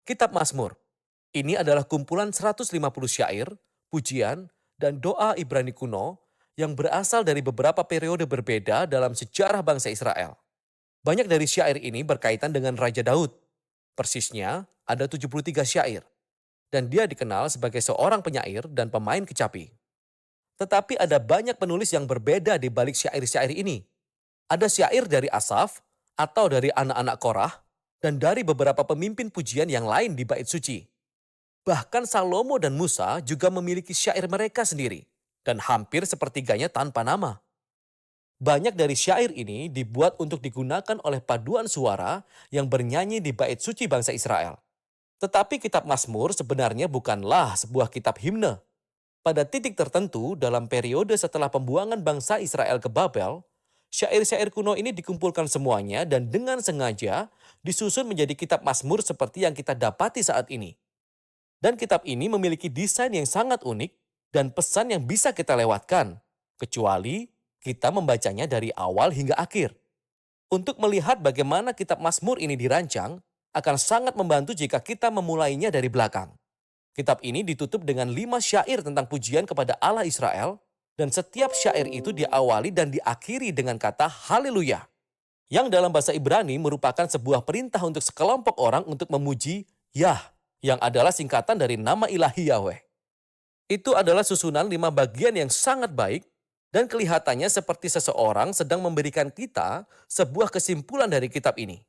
Kitab Mazmur. Ini adalah kumpulan 150 syair, pujian, dan doa Ibrani kuno yang berasal dari beberapa periode berbeda dalam sejarah bangsa Israel. Banyak dari syair ini berkaitan dengan Raja Daud. Persisnya ada 73 syair, dan dia dikenal sebagai seorang penyair dan pemain kecapi. Tetapi ada banyak penulis yang berbeda di balik syair-syair ini. Ada syair dari Asaf atau dari anak-anak Korah, dan dari beberapa pemimpin pujian yang lain di bait suci. Bahkan Salomo dan Musa juga memiliki syair mereka sendiri, dan hampir sepertiganya tanpa nama. Banyak dari syair ini dibuat untuk digunakan oleh paduan suara yang bernyanyi di bait suci bangsa Israel. Tetapi kitab Mazmur sebenarnya bukanlah sebuah kitab himne. Pada titik tertentu dalam periode setelah pembuangan bangsa Israel ke Babel, syair-syair kuno ini dikumpulkan semuanya dan dengan sengaja disusun menjadi kitab Mazmur seperti yang kita dapati saat ini. Dan kitab ini memiliki desain yang sangat unik dan pesan yang bisa kita lewatkan, kecuali kita membacanya dari awal hingga akhir. Untuk melihat bagaimana kitab Mazmur ini dirancang, akan sangat membantu jika kita memulainya dari belakang. Kitab ini ditutup dengan 5 syair tentang pujian kepada Allah Israel, dan setiap syair itu diawali dan diakhiri dengan kata haleluya, yang dalam bahasa Ibrani merupakan sebuah perintah untuk sekelompok orang untuk memuji Yah, yang adalah singkatan dari nama ilahi Yahweh. Itu adalah susunan 5 bagian yang sangat baik, dan kelihatannya seperti seseorang sedang memberikan kita sebuah kesimpulan dari kitab ini.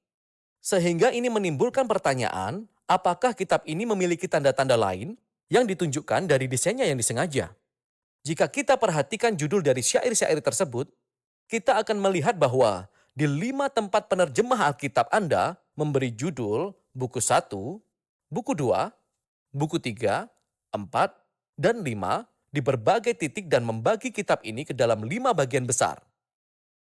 Sehingga ini menimbulkan pertanyaan, apakah kitab ini memiliki tanda-tanda lain yang ditunjukkan dari desainnya yang disengaja? Jika kita perhatikan judul dari syair-syair tersebut, kita akan melihat bahwa di 5 tempat penerjemah Alkitab Anda memberi judul buku 1, buku 2, buku 3, 4, dan 5 di berbagai titik dan membagi kitab ini ke dalam 5 bagian besar.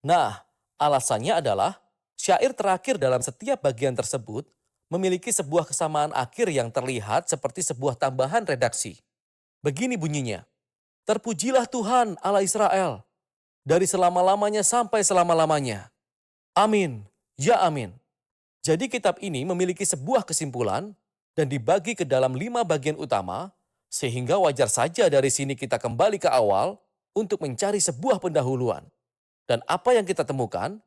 Nah, alasannya adalah syair terakhir dalam setiap bagian tersebut memiliki sebuah kesamaan akhir yang terlihat seperti sebuah tambahan redaksi. Begini bunyinya, terpujilah Tuhan Allah Israel, dari selama-lamanya sampai selama-lamanya. Amin, ya amin. Jadi kitab ini memiliki sebuah kesimpulan dan dibagi ke dalam 5 bagian utama, sehingga wajar saja dari sini kita kembali ke awal untuk mencari sebuah pendahuluan. Dan apa yang kita temukan?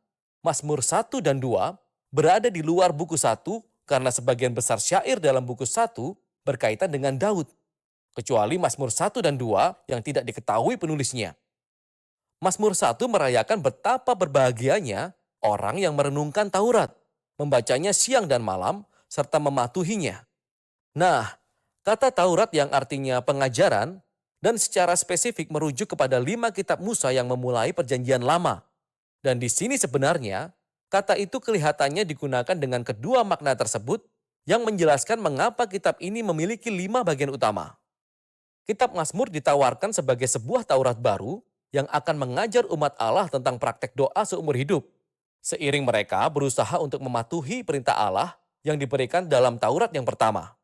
Mazmur 1 dan 2 berada di luar buku 1 karena sebagian besar syair dalam buku 1 berkaitan dengan Daud. Kecuali Mazmur 1 dan 2 yang tidak diketahui penulisnya. Mazmur 1 merayakan betapa berbahagianya orang yang merenungkan Taurat, membacanya siang dan malam, serta mematuhinya. Nah, kata Taurat yang artinya pengajaran dan secara spesifik merujuk kepada 5 kitab Musa yang memulai perjanjian lama. Dan di sini sebenarnya, kata itu kelihatannya digunakan dengan kedua makna tersebut yang menjelaskan mengapa kitab ini memiliki 5 bagian utama. Kitab Mazmur ditawarkan sebagai sebuah Taurat baru yang akan mengajar umat Allah tentang praktek doa seumur hidup. Seiring mereka berusaha untuk mematuhi perintah Allah yang diberikan dalam Taurat yang pertama.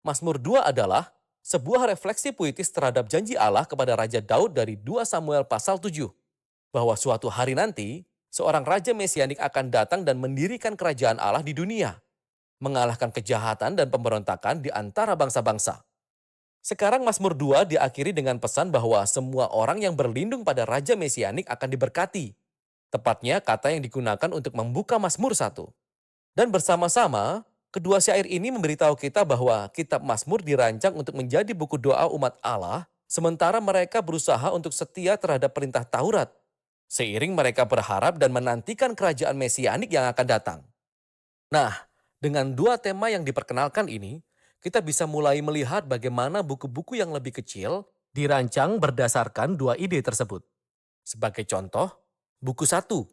Mazmur 2 adalah sebuah refleksi puitis terhadap janji Allah kepada Raja Daud dari 2 Samuel pasal 7. Bahwa suatu hari nanti, seorang Raja Mesianik akan datang dan mendirikan kerajaan Allah di dunia, mengalahkan kejahatan dan pemberontakan di antara bangsa-bangsa. Sekarang Mazmur 2 diakhiri dengan pesan bahwa semua orang yang berlindung pada Raja Mesianik akan diberkati. Tepatnya kata yang digunakan untuk membuka Mazmur 1. Dan bersama-sama, kedua syair ini memberitahu kita bahwa kitab Mazmur dirancang untuk menjadi buku doa umat Allah, sementara mereka berusaha untuk setia terhadap perintah Taurat. Seiring mereka berharap dan menantikan kerajaan Mesianik yang akan datang. Nah, dengan 2 tema yang diperkenalkan ini, kita bisa mulai melihat bagaimana buku-buku yang lebih kecil dirancang berdasarkan 2 ide tersebut. Sebagai contoh, buku 1,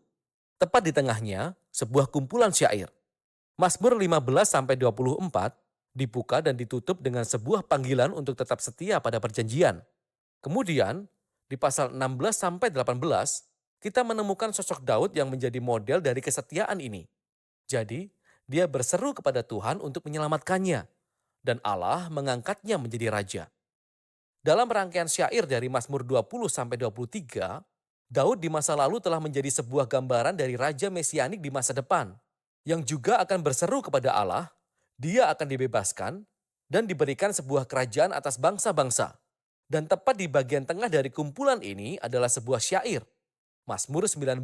tepat di tengahnya, sebuah kumpulan syair. Mazmur 15-24 dibuka dan ditutup dengan sebuah panggilan untuk tetap setia pada perjanjian. Kemudian, di pasal 16-18, kita menemukan sosok Daud yang menjadi model dari kesetiaan ini. Jadi, dia berseru kepada Tuhan untuk menyelamatkannya, dan Allah mengangkatnya menjadi raja. Dalam rangkaian syair dari Mazmur 20-23, Daud di masa lalu telah menjadi sebuah gambaran dari Raja Mesianik di masa depan, yang juga akan berseru kepada Allah, Dia akan dibebaskan dan diberikan sebuah kerajaan atas bangsa-bangsa. Dan tepat di bagian tengah dari kumpulan ini adalah sebuah syair, Mazmur 19,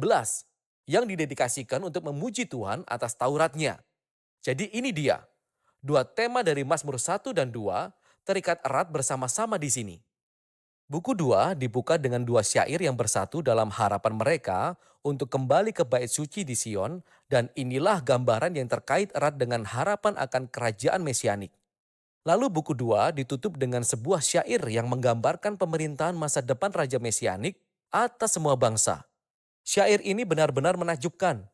yang didedikasikan untuk memuji Tuhan atas Tauratnya. Jadi ini dia, dua tema dari Mazmur 1 dan 2 terikat erat bersama-sama di sini. Buku 2 dibuka dengan dua syair yang bersatu dalam harapan mereka untuk kembali ke bait suci di Sion, dan inilah gambaran yang terkait erat dengan harapan akan kerajaan mesianik. Lalu buku 2 ditutup dengan sebuah syair yang menggambarkan pemerintahan masa depan Raja Mesianik atas semua bangsa. Syair ini benar-benar menakjubkan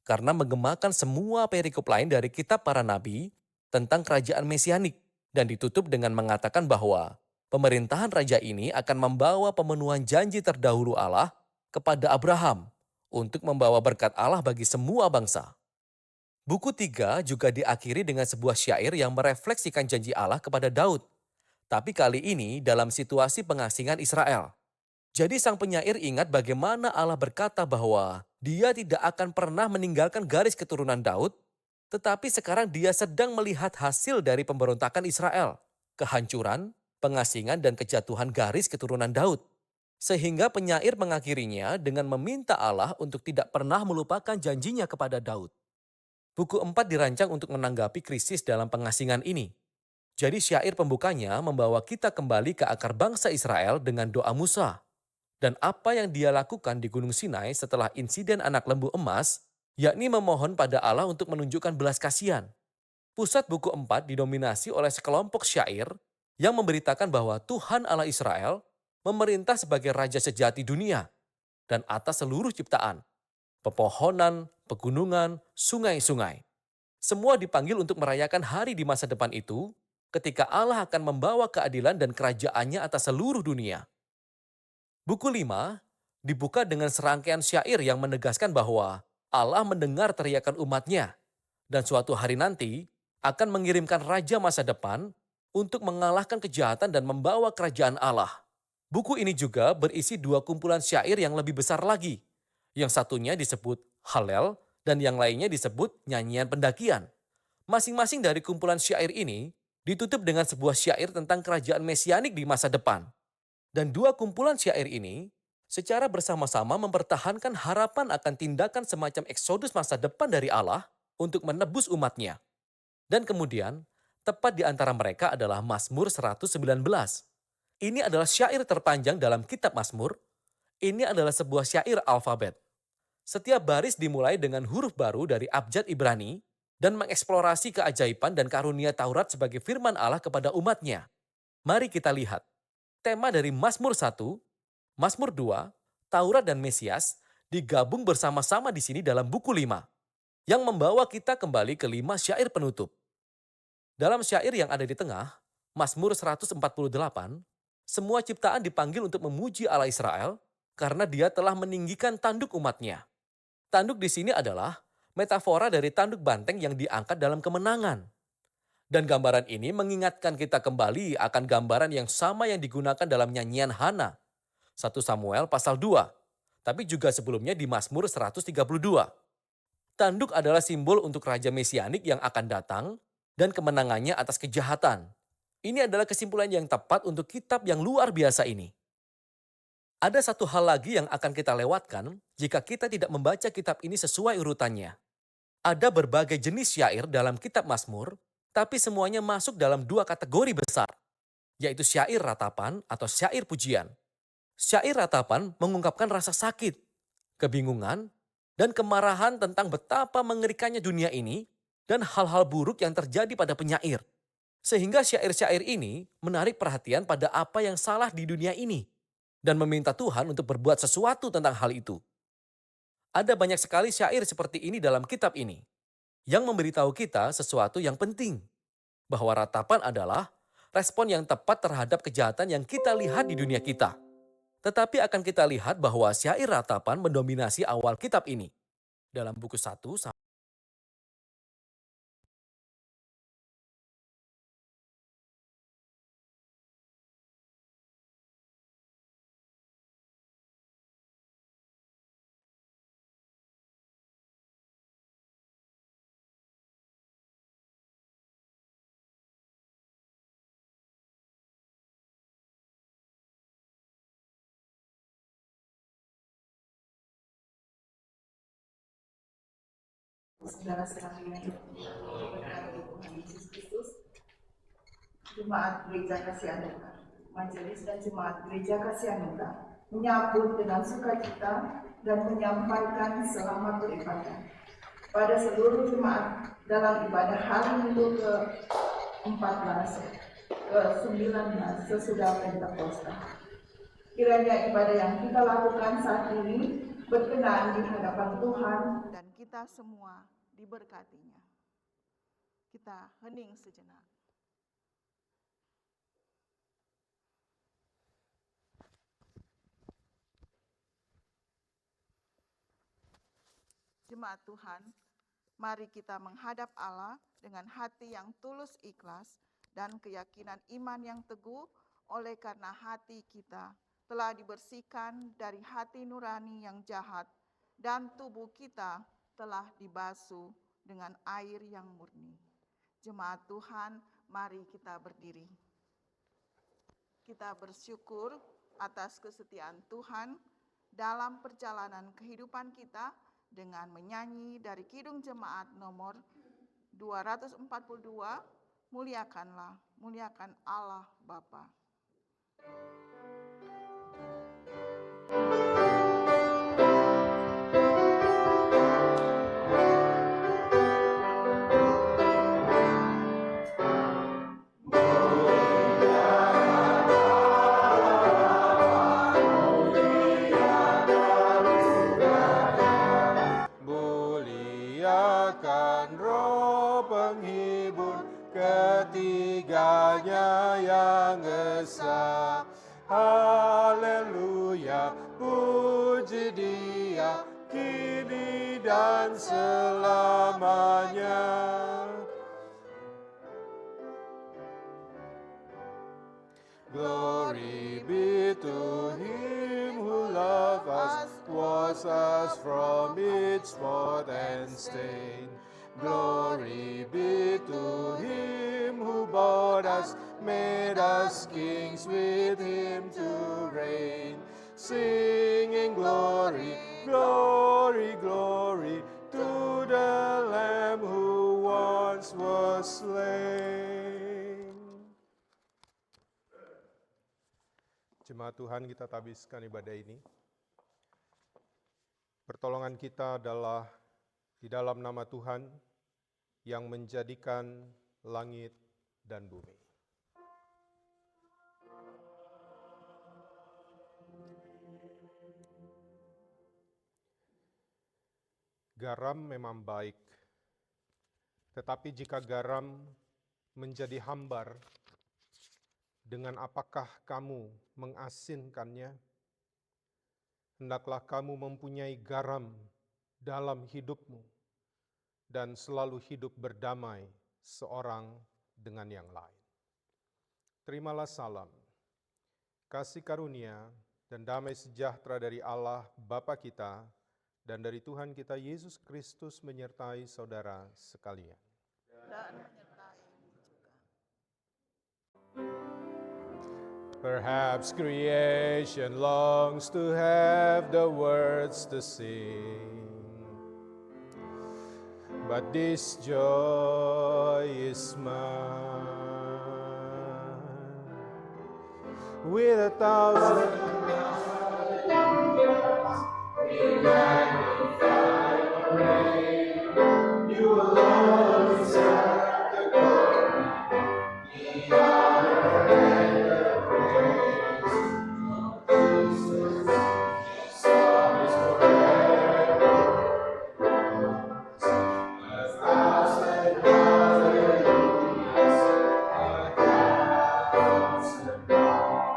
karena menggemakan semua perikop lain dari kitab para nabi tentang kerajaan Mesianik, dan ditutup dengan mengatakan bahwa pemerintahan raja ini akan membawa pemenuhan janji terdahulu Allah kepada Abraham untuk membawa berkat Allah bagi semua bangsa. Buku 3 juga diakhiri dengan sebuah syair yang merefleksikan janji Allah kepada Daud, tapi kali ini dalam situasi pengasingan Israel. Jadi sang penyair ingat bagaimana Allah berkata bahwa dia tidak akan pernah meninggalkan garis keturunan Daud, tetapi sekarang dia sedang melihat hasil dari pemberontakan Israel, kehancuran, pengasingan, dan kejatuhan garis keturunan Daud. Sehingga penyair mengakhirinya dengan meminta Allah untuk tidak pernah melupakan janjinya kepada Daud. Buku 4 dirancang untuk menanggapi krisis dalam pengasingan ini. Jadi syair pembukanya membawa kita kembali ke akar bangsa Israel dengan doa Musa. Dan apa yang dia lakukan di Gunung Sinai setelah insiden anak lembu emas, yakni memohon pada Allah untuk menunjukkan belas kasihan. Pusat buku 4 didominasi oleh sekelompok syair yang memberitakan bahwa Tuhan Allah Israel memerintah sebagai Raja sejati dunia dan atas seluruh ciptaan, pepohonan, pegunungan, sungai-sungai. Semua dipanggil untuk merayakan hari di masa depan itu ketika Allah akan membawa keadilan dan kerajaannya atas seluruh dunia. Buku 5 dibuka dengan serangkaian syair yang menegaskan bahwa Allah mendengar teriakan umatnya dan suatu hari nanti akan mengirimkan raja masa depan untuk mengalahkan kejahatan dan membawa kerajaan Allah. Buku ini juga berisi dua kumpulan syair yang lebih besar lagi. Yang satunya disebut Halel dan yang lainnya disebut nyanyian pendakian. Masing-masing dari kumpulan syair ini ditutup dengan sebuah syair tentang kerajaan mesianik di masa depan. Dan dua kumpulan syair ini secara bersama-sama mempertahankan harapan akan tindakan semacam eksodus masa depan dari Allah untuk menebus umatnya. Dan kemudian, tepat di antara mereka adalah Mazmur 119. Ini adalah syair terpanjang dalam kitab Mazmur. Ini adalah sebuah syair alfabet. Setiap baris dimulai dengan huruf baru dari abjad Ibrani dan mengeksplorasi keajaiban dan karunia Taurat sebagai firman Allah kepada umatnya. Mari kita lihat. Tema dari Mazmur 1, Mazmur 2, Taurat dan Mesias digabung bersama-sama di sini dalam buku 5 yang membawa kita kembali ke 5 syair penutup. Dalam syair yang ada di tengah, Mazmur 148, semua ciptaan dipanggil untuk memuji Allah Israel karena dia telah meninggikan tanduk umatnya. Tanduk di sini adalah metafora dari tanduk banteng yang diangkat dalam kemenangan. Dan gambaran ini mengingatkan kita kembali akan gambaran yang sama yang digunakan dalam nyanyian Hana, 1 Samuel pasal 2, tapi juga sebelumnya di Mazmur 132. Tanduk adalah simbol untuk Raja Mesianik yang akan datang dan kemenangannya atas kejahatan. Ini adalah kesimpulan yang tepat untuk kitab yang luar biasa ini. Ada satu hal lagi yang akan kita lewatkan jika kita tidak membaca kitab ini sesuai urutannya. Ada berbagai jenis syair dalam kitab Mazmur, tapi semuanya masuk dalam dua kategori besar, yaitu syair ratapan atau syair pujian. Syair ratapan mengungkapkan rasa sakit, kebingungan, dan kemarahan tentang betapa mengerikannya dunia ini dan hal-hal buruk yang terjadi pada penyair. Sehingga syair-syair ini menarik perhatian pada apa yang salah di dunia ini dan meminta Tuhan untuk berbuat sesuatu tentang hal itu. Ada banyak sekali syair seperti ini dalam kitab ini yang memberitahu kita sesuatu yang penting, bahwa ratapan adalah respon yang tepat terhadap kejahatan yang kita lihat di dunia kita. Tetapi akan kita lihat bahwa syair ratapan mendominasi awal kitab ini. Dalam buku 1 Saudara-saudara yang diberkati Tuhan Yesus Kristus, Jemaat Gereja Kasih Anugerah, Majelis dan Jemaat Gereja Kasih Anugerah menyambut dengan sukacita dan menyampaikan selamat beribadah pada seluruh jemaat dalam ibadah hari Minggu ke-14 ke-19 sesudah Pentakosta. Kiranya ibadah yang kita lakukan saat ini berkenan di hadapan Tuhan dan kita semua diberkatinya. Kita hening sejenak. Jemaat Tuhan, mari kita menghadap Allah dengan hati yang tulus ikhlas dan keyakinan iman yang teguh, oleh karena hati kita telah dibersihkan dari hati nurani yang jahat dan tubuh kita telah dibasuh dengan air yang murni. Jemaat Tuhan, mari kita berdiri. Kita bersyukur atas kesetiaan Tuhan dalam perjalanan kehidupan kita dengan menyanyi dari Kidung Jemaat nomor 242, Muliakanlah, muliakan Allah Bapa. Muliakan Roh penghibur, ketiganya yang esa. Haleluya, puji Dia kini dan selamanya. Glory be to Him who loved us, washed us from its spot and stain. Glory be to Him who bought us, made us kings with Him to reign. Singing glory, glory, glory to the Lamb who once was slain. Jemaat Tuhan, kita tabiskan ibadah ini. Pertolongan kita adalah di dalam nama Tuhan yang menjadikan langit dan bumi. Garam memang baik, tetapi jika garam menjadi hambar, dengan apakah kamu mengasinkannya? Hendaklah kamu mempunyai garam dalam hidupmu dan selalu hidup berdamai seorang dengan yang lain. Terimalah salam, kasih karunia dan damai sejahtera dari Allah Bapa kita dan dari Tuhan kita Yesus Kristus menyertai saudara sekalian. Dan menyertai juga. Perhaps creation longs to have the words to sing, but this joy is mine. With 1,000 we magnify your name. You alone deserve the glory, the honor, and the praise. Jesus, your song is forever. 1,000 hallelujahs, 1,000 more.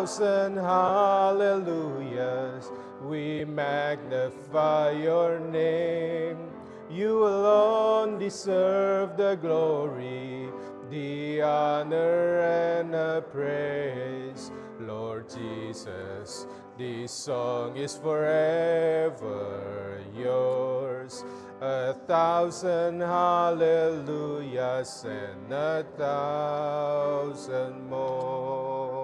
thousand hallelujahs, we magnify your name. You alone deserve the glory, the honor and the praise. Lord Jesus, this song is forever yours. 1,000 hallelujahs and 1,000 more.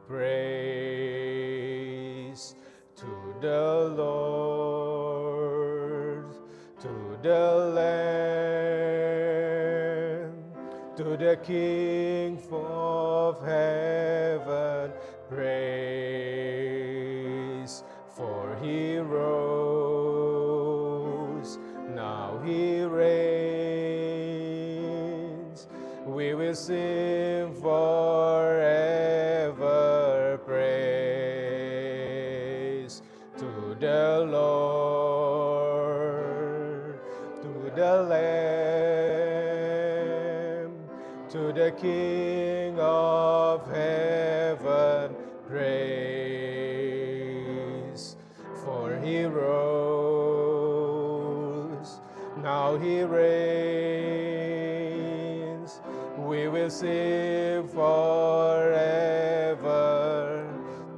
Praise to the Lord, to the Lamb, to the King of heaven. Praise, for he rose, now he reigns. We will sing forever praise to the Lord, to the Lamb, to the King of heaven. Praise, for he rose, now he reigns. We will sing forever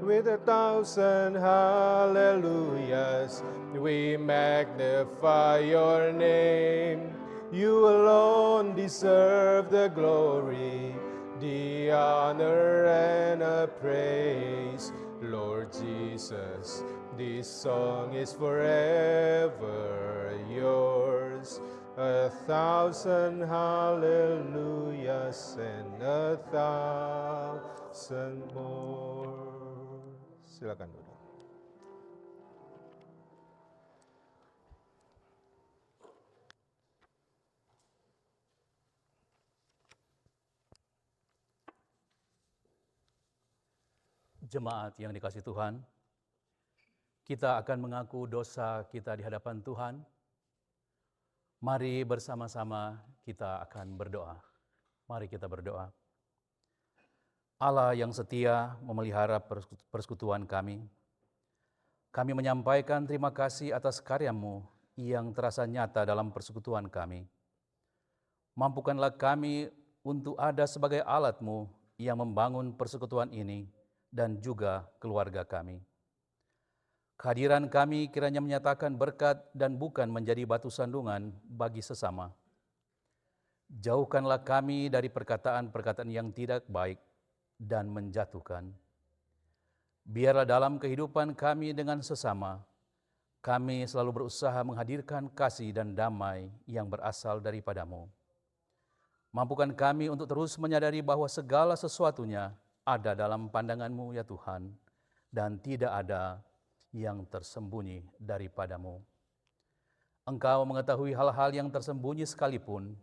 with 1,000 hallelujahs. We magnify your name. You alone deserve the glory, the honor and the praise. Lord Jesus, this song is forever yours. 1,000 hallelujahs and 1,000 more. Silakan duduk. Jemaat yang dikasihi Tuhan, kita akan mengaku dosa kita di hadapan Tuhan. Mari bersama-sama kita akan berdoa. Mari kita berdoa. Allah yang setia memelihara persekutuan kami menyampaikan terima kasih atas karya-Mu yang terasa nyata dalam persekutuan kami. Mampukanlah kami untuk ada sebagai alat-Mu yang membangun persekutuan ini dan juga keluarga kami. Kehadiran kami kiranya menyatakan berkat dan bukan menjadi batu sandungan bagi sesama. Jauhkanlah kami dari perkataan-perkataan yang tidak baik dan menjatuhkan. Biarlah dalam kehidupan kami dengan sesama, kami selalu berusaha menghadirkan kasih dan damai yang berasal daripada-Mu. Mampukan kami untuk terus menyadari bahwa segala sesuatunya ada dalam pandangan-Mu ya Tuhan, dan tidak ada yang tersembunyi daripada-Mu. Engkau mengetahui hal-hal yang tersembunyi sekalipun,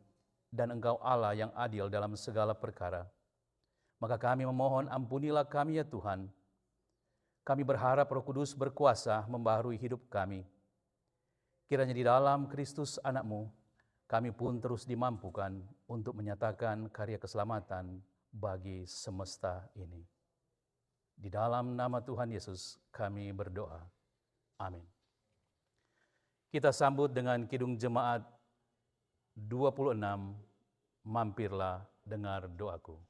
dan Engkau Allah yang adil dalam segala perkara. Maka kami memohon ampunilah kami ya Tuhan. Kami berharap Roh Kudus berkuasa membaharui hidup kami. Kiranya di dalam Kristus Anak-Mu, kami pun terus dimampukan untuk menyatakan karya keselamatan bagi semesta ini. Di dalam nama Tuhan Yesus kami berdoa. Amin. Kita sambut dengan Kidung Jemaat 26, Mampirlah dengar doaku.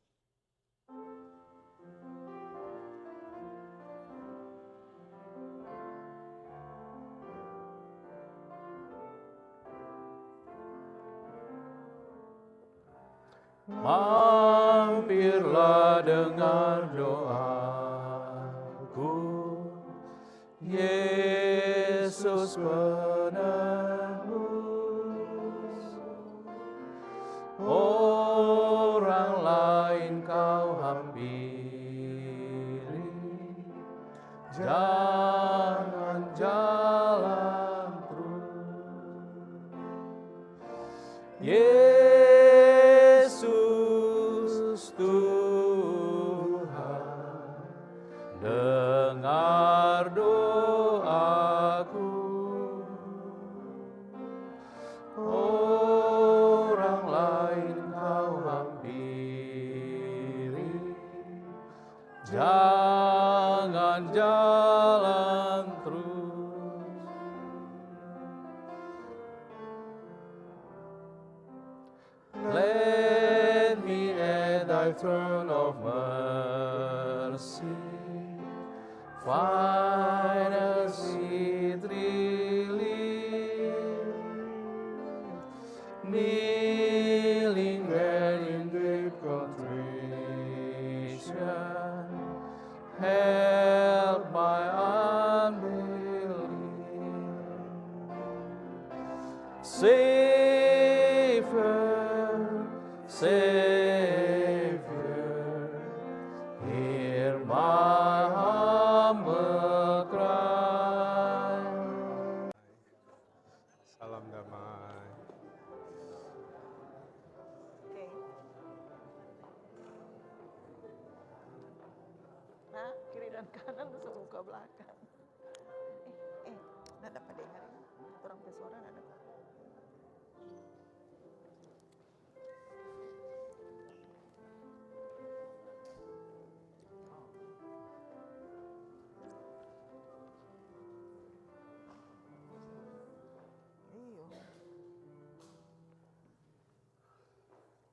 Mampirlah dengar doaku, Yesus penebus. Orang lain kau hampiri, jangan jalan terus. Yesus Tuhan, dengar doaku. Orang lain dengan jalan terus. Let me at thy throne of mercy find a sweet relief, kneeling there in deep contrition, help my unbelief. Savior, Savior, hear my humble cry. Salam damai. Oke. Nah, kiri dan kanan terus buka belakang. Nada pada dengar ya? Orang pesuara nada.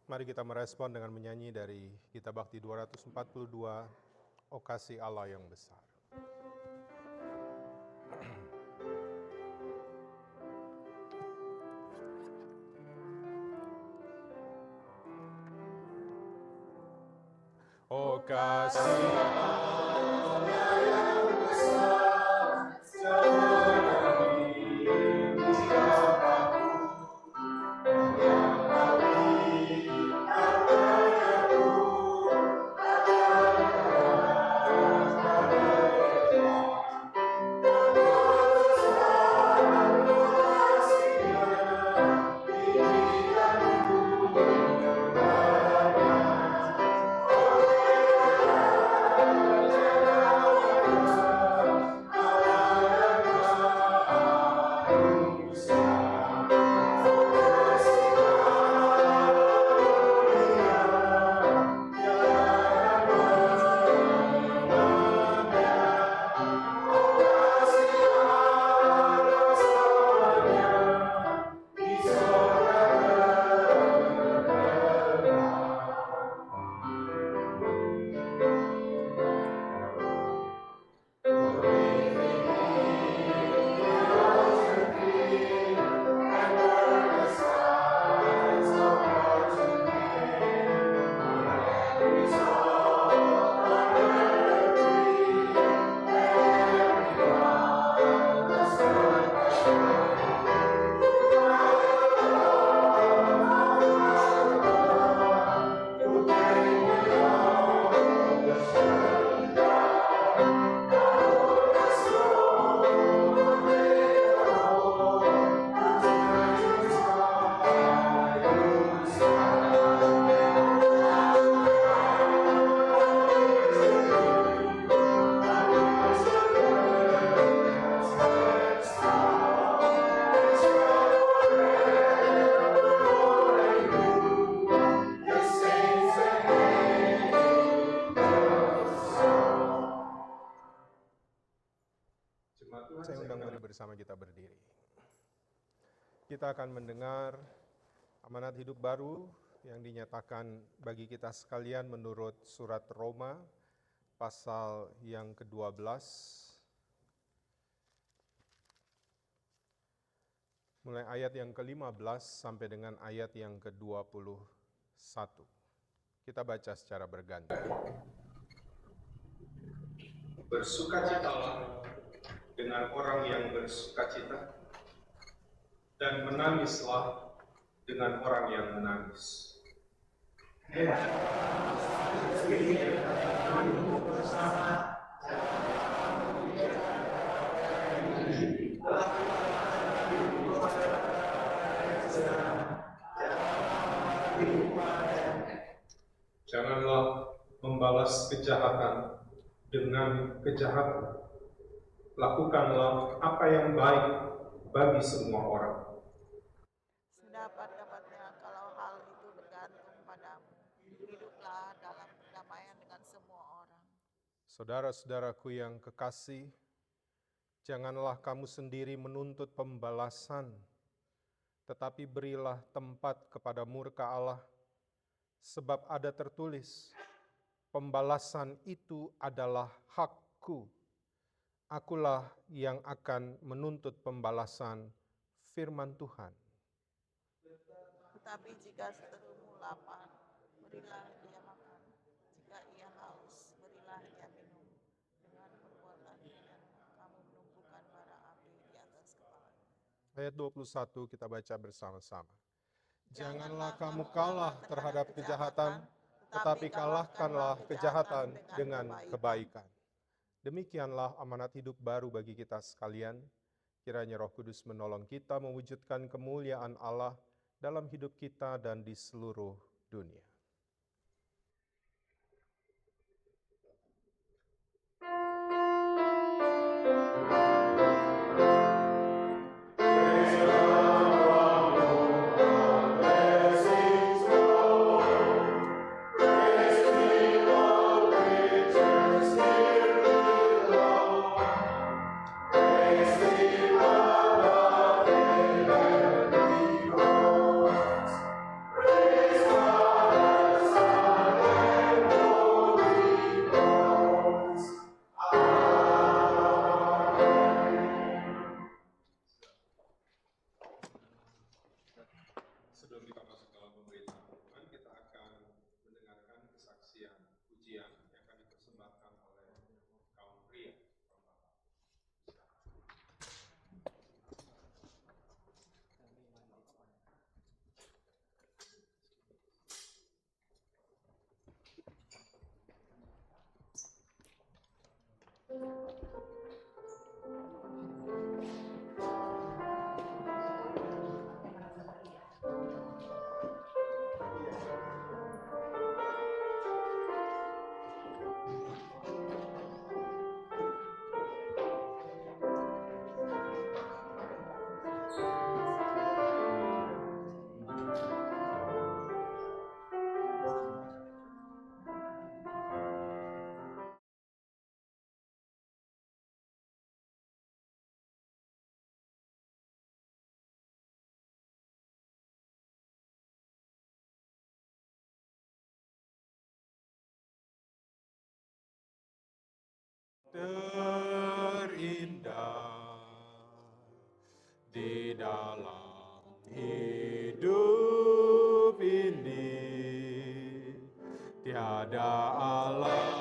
Mari kita merespon dengan menyanyi dari Kitab Bakti 242, O Kasih Allah yang Besar. O kasih saya undang mari bersama kita berdiri. Kita akan mendengar amanat hidup baru yang dinyatakan bagi kita sekalian menurut surat Roma pasal yang ke-12 mulai ayat yang ke-15 sampai dengan ayat yang ke-21. Kita baca secara bergantian. Bersukacitalah dengan orang yang bersukacita, dan menangislah dengan orang yang menangis. Janganlah membalas kejahatan dengan kejahatan. Lakukanlah apa yang baik bagi semua orang. Sedapat-dapatnya kalau hal itu bergantung padamu, hiduplah dalam perdamaian dengan semua orang. Saudara-saudaraku yang kekasih, janganlah kamu sendiri menuntut pembalasan, tetapi berilah tempat kepada murka Allah, sebab ada tertulis, pembalasan itu adalah hakku. Akulah yang akan menuntut pembalasan, firman Tuhan. Tetapi jika seterumu lapar, berilah dia makan. Jika ia haus, berilah dia minum. Dengan perbuatan ini, kamu menumbuhkan bara api di atas kepalanya. Ayat 21 kita baca bersama-sama. Janganlah kamu kalah terhadap kejahatan, tetapi kalahkanlah kejahatan dengan kebaikan. Demikianlah amanat hidup baru bagi kita sekalian. Kiranya Roh Kudus menolong kita mewujudkan kemuliaan Allah dalam hidup kita dan di seluruh dunia. Sebelum kita masuk dalam pemberitaan Tuhan, kita akan mendengarkan kesaksian pujian yang akan dipersembahkan oleh kaum pria. Terindah di dalam hidup ini, tiada Allah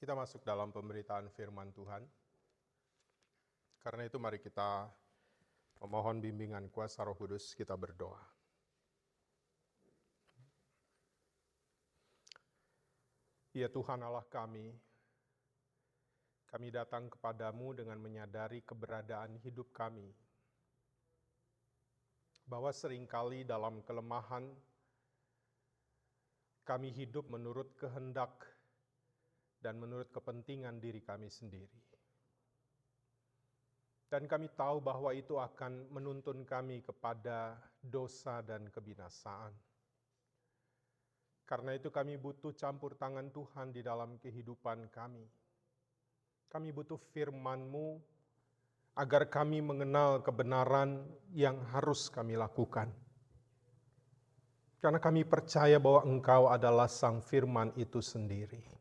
Kita masuk dalam pemberitaan firman Tuhan. Karena itu mari kita memohon bimbingan kuasa Roh Kudus, kita berdoa. Ya Tuhan Allah kami datang kepadamu dengan menyadari keberadaan hidup kami. Bahwa seringkali dalam kelemahan kami hidup menurut kehendak dan menurut kepentingan diri kami sendiri. Dan kami tahu bahwa itu akan menuntun kami kepada dosa dan kebinasaan. Karena itu kami butuh campur tangan Tuhan di dalam kehidupan kami. Kami butuh firman-Mu agar kami mengenal kebenaran yang harus kami lakukan. Karena kami percaya bahwa Engkau adalah Sang Firman itu sendiri.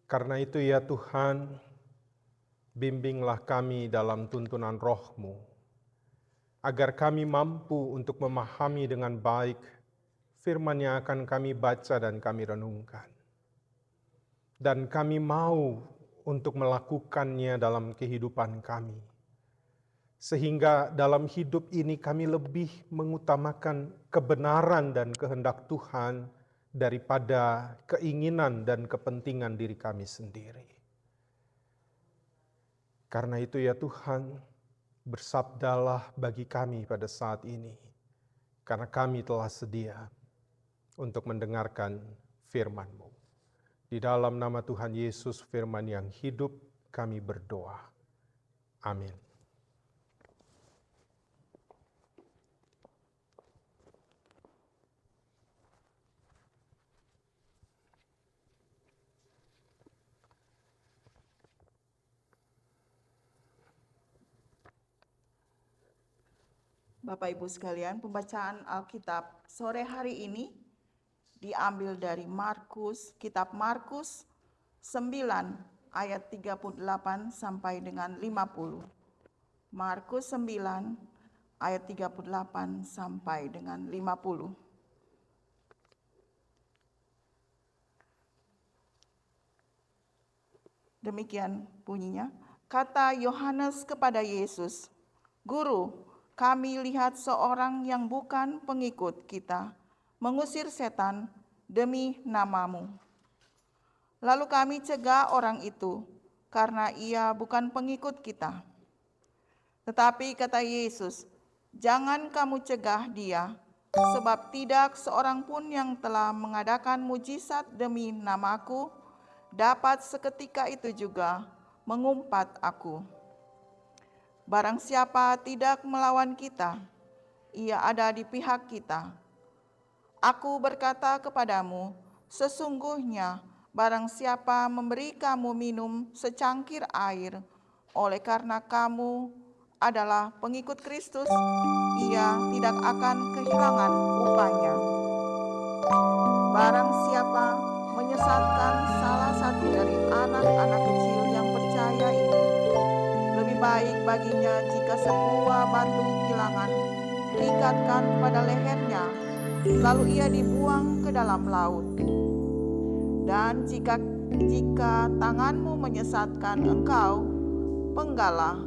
Karena itu ya Tuhan, bimbinglah kami dalam tuntunan Roh-Mu, agar kami mampu untuk memahami dengan baik firman yang akan kami baca dan kami renungkan. Dan kami mau untuk melakukannya dalam kehidupan kami. Sehingga dalam hidup ini kami lebih mengutamakan kebenaran dan kehendak Tuhan daripada keinginan dan kepentingan diri kami sendiri. Karena itu ya Tuhan, bersabdalah bagi kami pada saat ini, karena kami telah sedia untuk mendengarkan firman-Mu. Di dalam nama Tuhan Yesus, firman yang hidup, kami berdoa. Amin. Bapak Ibu sekalian, pembacaan Alkitab sore hari ini diambil dari kitab Markus 9 ayat 38 sampai dengan 50. Markus 9 ayat 38 sampai dengan 50. Demikian bunyinya. Kata Yohanes kepada Yesus, "Guru, kami lihat seorang yang bukan pengikut kita mengusir setan demi nama-Mu. Lalu kami cegah orang itu karena ia bukan pengikut kita." Tetapi kata Yesus, "Jangan kamu cegah dia, sebab tidak seorang pun yang telah mengadakan mujizat demi nama-Ku dapat seketika itu juga mengumpat Aku. Barang siapa tidak melawan kita, ia ada di pihak kita. Aku berkata kepadamu, sesungguhnya barang siapa memberi kamu minum secangkir air, oleh karena kamu adalah pengikut Kristus, ia tidak akan kehilangan upahnya. Barang siapa menyesatkan salah satu dari anak-anak kecil yang percaya ini, lebih baik baginya jika sebuah batu kilangan diikatkan pada lehernya, lalu ia dibuang ke dalam laut. Dan jika tanganmu menyesatkan engkau, penggalah,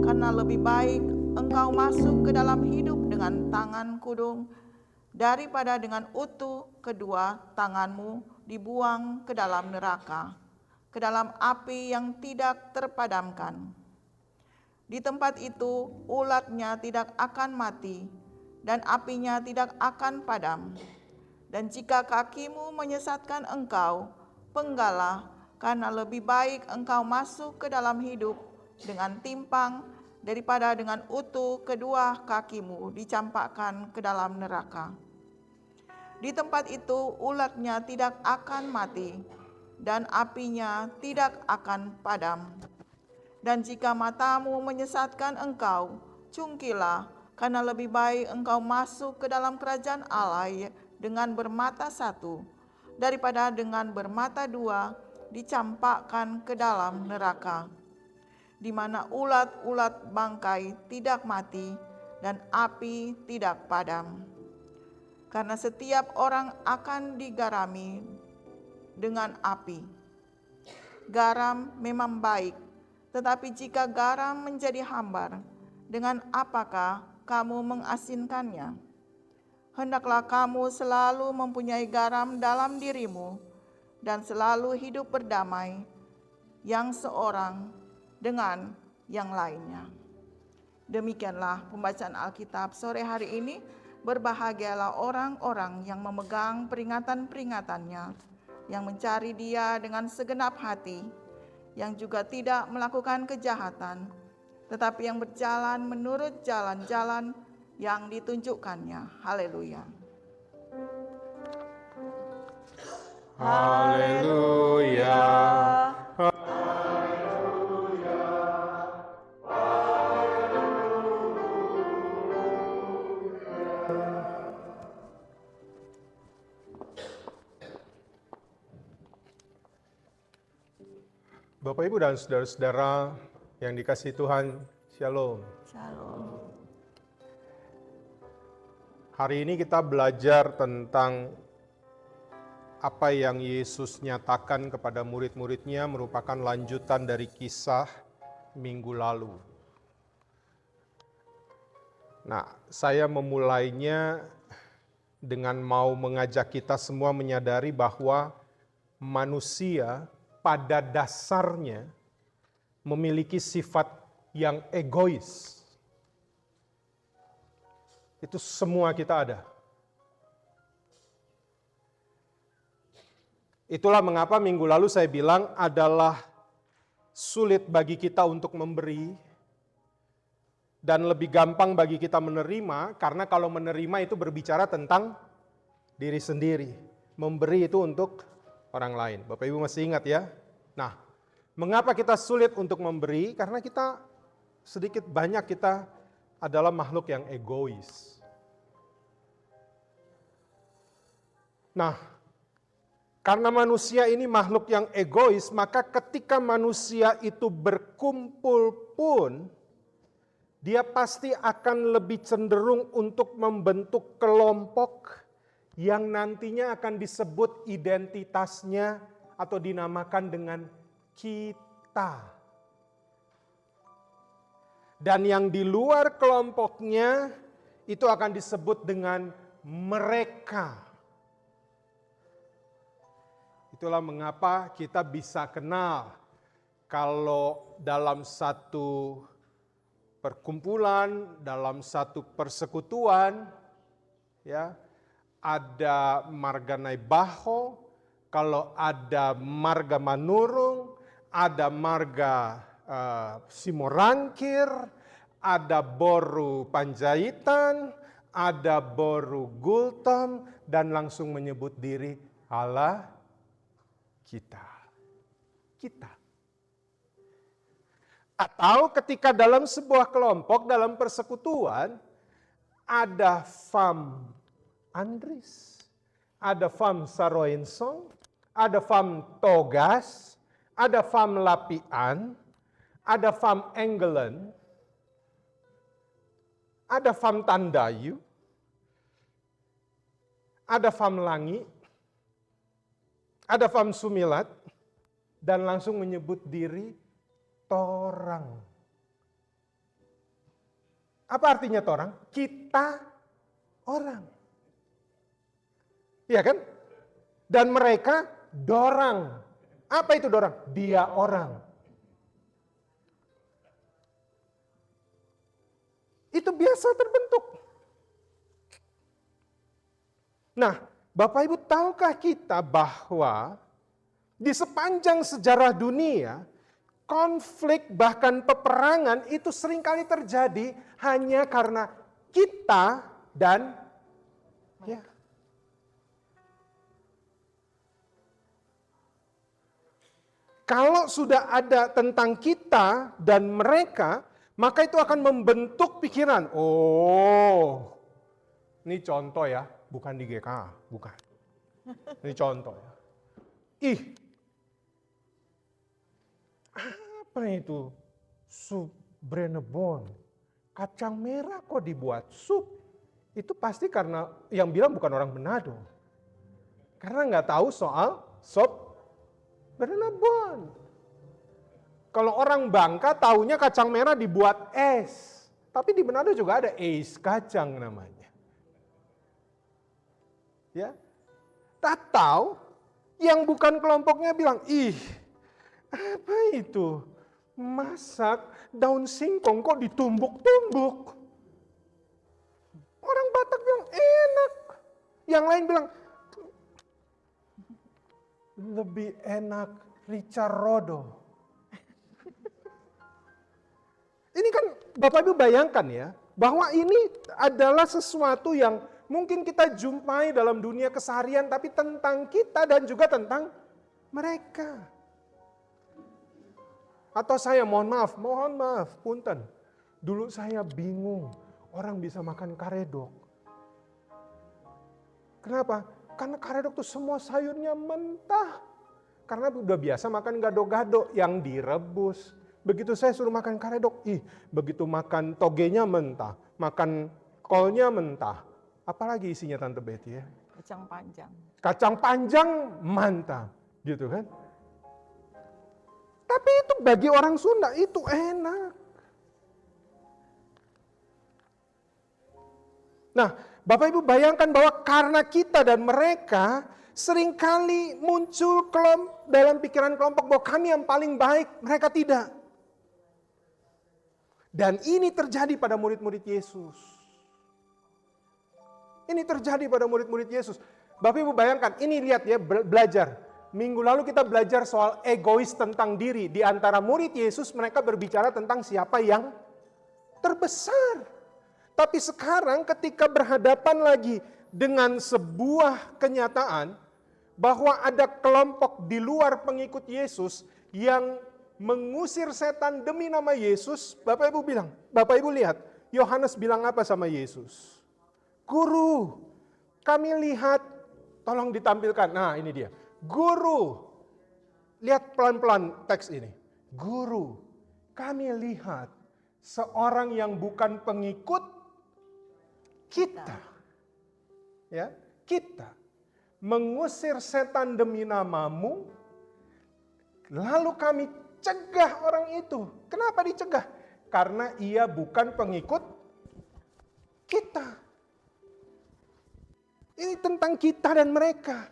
karena lebih baik engkau masuk ke dalam hidup dengan tangan kudung, daripada dengan utuh kedua tanganmu dibuang ke dalam neraka, ke dalam api yang tidak terpadamkan. Di tempat itu ulatnya tidak akan mati, dan apinya tidak akan padam. Dan jika kakimu menyesatkan engkau, penggalah, karena lebih baik engkau masuk ke dalam hidup dengan timpang, daripada dengan utuh kedua kakimu dicampakkan ke dalam neraka. Di tempat itu ulatnya tidak akan mati, dan apinya tidak akan padam. Dan jika matamu menyesatkan engkau, cungkilah, karena lebih baik engkau masuk ke dalam kerajaan Allah dengan bermata satu, daripada dengan bermata dua dicampakkan ke dalam neraka, di mana ulat-ulat bangkai tidak mati dan api tidak padam. Karena setiap orang akan digarami dengan api. garam memang baik, tetapi jika garam menjadi hambar, dengan apakah kamu mengasinkannya? Hendaklah kamu selalu mempunyai garam dalam dirimu dan selalu hidup berdamai yang seorang dengan yang lainnya. Demikianlah pembacaan Alkitab sore hari ini. Berbahagialah orang-orang yang memegang peringatan-peringatannya, yang mencari Dia dengan segenap hati, yang juga tidak melakukan kejahatan, tetapi yang berjalan menurut jalan-jalan yang ditunjukkannya. Haleluya. Haleluya. Bapak, Ibu, dan saudara-saudara yang dikasihi Tuhan, Shalom. Shalom. Hari ini kita belajar tentang apa yang Yesus nyatakan kepada murid-muridnya merupakan lanjutan dari kisah minggu lalu. Nah, saya memulainya dengan mau mengajak kita semua menyadari bahwa manusia pada dasarnya memiliki sifat yang egois. Itu semua kita ada. Itulah mengapa minggu lalu saya bilang adalah sulit bagi kita untuk memberi dan lebih gampang bagi kita menerima, karena kalau menerima itu berbicara tentang diri sendiri. Memberi itu untuk orang lain. Bapak Ibu masih ingat ya? Nah, mengapa kita sulit untuk memberi? Karena kita sedikit banyak kita adalah makhluk yang egois. Nah, karena manusia ini makhluk yang egois, maka ketika manusia itu berkumpul pun, dia pasti akan lebih cenderung untuk membentuk kelompok yang nantinya akan disebut identitasnya atau dinamakan dengan kita. Dan yang di luar kelompoknya itu akan disebut dengan mereka. Itulah mengapa kita bisa kenal kalau dalam satu perkumpulan, dalam satu persekutuan, ya, ada marga Naibaho, kalau ada marga Manurung, ada marga Simorangkir, ada Boru Panjaitan, ada Boru Gultom, dan langsung menyebut diri Allah kita. Kita. Atau ketika dalam sebuah kelompok, dalam persekutuan, ada Fam Andris, ada Fam Saroensong, ada Fam Togas, ada Fam Lapian, ada Fam Engelen, ada Fam Tandayu, ada Fam Langi, ada Fam Sumilat, dan langsung menyebut diri Torang. Apa artinya Torang? Kita orang. Iya kan? Dan mereka dorang. Apa itu dorang? Dia orang. Itu biasa terbentuk. Nah, Bapak Ibu, tahukah kita bahwa di sepanjang sejarah dunia, konflik bahkan peperangan itu seringkali terjadi hanya karena kita dan ya. Kalau sudah ada tentang kita dan mereka, maka itu akan membentuk pikiran. Oh, ini contoh ya, bukan di GKA, bukan. Ini contoh ya. Ih, apa itu? Sup Brenebon. Kacang merah kok dibuat sup? Itu pasti karena yang bilang bukan orang Manado. Karena nggak tahu soal sop Brenebon. Kalau orang Bangka taunya kacang merah dibuat es. Tapi di Manado juga ada es kacang namanya. Ya. Atau yang bukan kelompoknya bilang, ih apa itu? Masak daun singkong kok ditumbuk-tumbuk. Orang Batak bilang enak. Yang lain bilang lebih enak rica rodo. Ini kan Bapak Ibu bayangkan ya, bahwa ini adalah sesuatu yang mungkin kita jumpai dalam dunia keseharian, tapi tentang kita dan juga tentang mereka. Atau saya mohon maaf, punten. Dulu saya bingung, orang bisa makan karedok. Kenapa? Karena karedok tuh semua sayurnya mentah. Karena udah biasa makan gado-gado yang direbus. Begitu saya suruh makan karedok, begitu makan togenya mentah, makan kolnya mentah. Apalagi isinya Tante Betty ya? Kacang panjang. Kacang panjang mantap, gitu kan? Tapi itu bagi orang Sunda itu enak. Nah, Bapak Ibu bayangkan bahwa karena kita dan mereka seringkali muncul dalam pikiran kelompok bahwa kami yang paling baik, mereka tidak. Dan ini terjadi pada murid-murid Yesus. Ini terjadi pada murid-murid Yesus. Bapak Ibu bayangkan, ini lihat ya, belajar. Minggu lalu kita belajar soal egois tentang diri. Di antara murid Yesus mereka berbicara tentang siapa yang terbesar. Tapi sekarang ketika berhadapan lagi dengan sebuah kenyataan bahwa ada kelompok di luar pengikut Yesus yang mengusir setan demi nama Yesus, Bapak Ibu lihat, Yohanes bilang apa sama Yesus? Guru, kami lihat, tolong ditampilkan, nah ini dia. Guru, lihat pelan-pelan teks ini. Guru, kami lihat seorang yang bukan pengikut kita. Ya, kita mengusir setan demi namamu, lalu kami cegah orang itu. Kenapa dicegah? Karena ia bukan pengikut kita. Ini tentang kita dan mereka.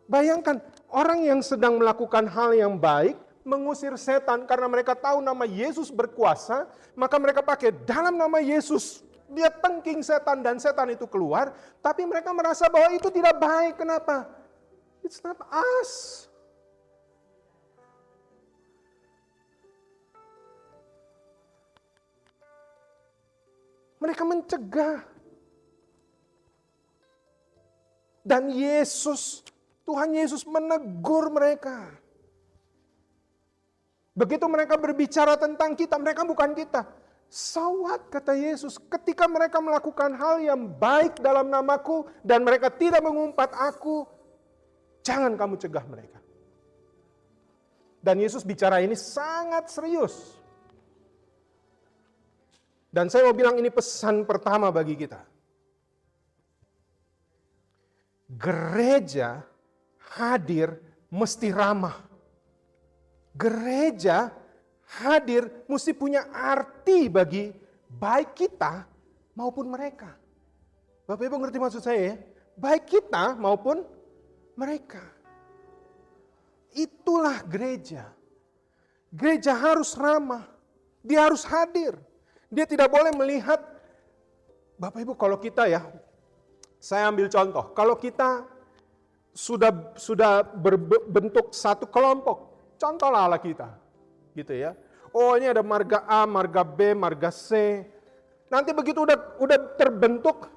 Bayangkan, orang yang sedang melakukan hal yang baik, mengusir setan karena mereka tahu nama Yesus berkuasa, maka mereka pakai dalam nama Yesus. Dia tengking setan dan setan itu keluar, tapi mereka merasa bahwa itu tidak baik. Kenapa? It's not us. Mereka mencegah. Dan Tuhan Yesus menegur mereka. Begitu mereka berbicara tentang kita, mereka bukan kita. So what, kata Yesus, ketika mereka melakukan hal yang baik dalam namaku dan mereka tidak mengumpat aku, jangan kamu cegah mereka. Dan Yesus bicara ini sangat serius. Dan saya mau bilang ini pesan pertama bagi kita. Gereja hadir mesti ramah. Gereja hadir mesti punya arti bagi baik kita maupun mereka. Bapak Ibu ngerti maksud saya ya? Baik kita maupun mereka. Itulah gereja. Gereja harus ramah. Dia harus hadir. Dia tidak boleh melihat, Bapak Ibu kalau kita ya, saya ambil contoh, kalau kita sudah berbentuk satu kelompok, contohlah ala kita, gitu ya. Oh ini ada marga A, marga B, marga C. Nanti begitu udah terbentuk,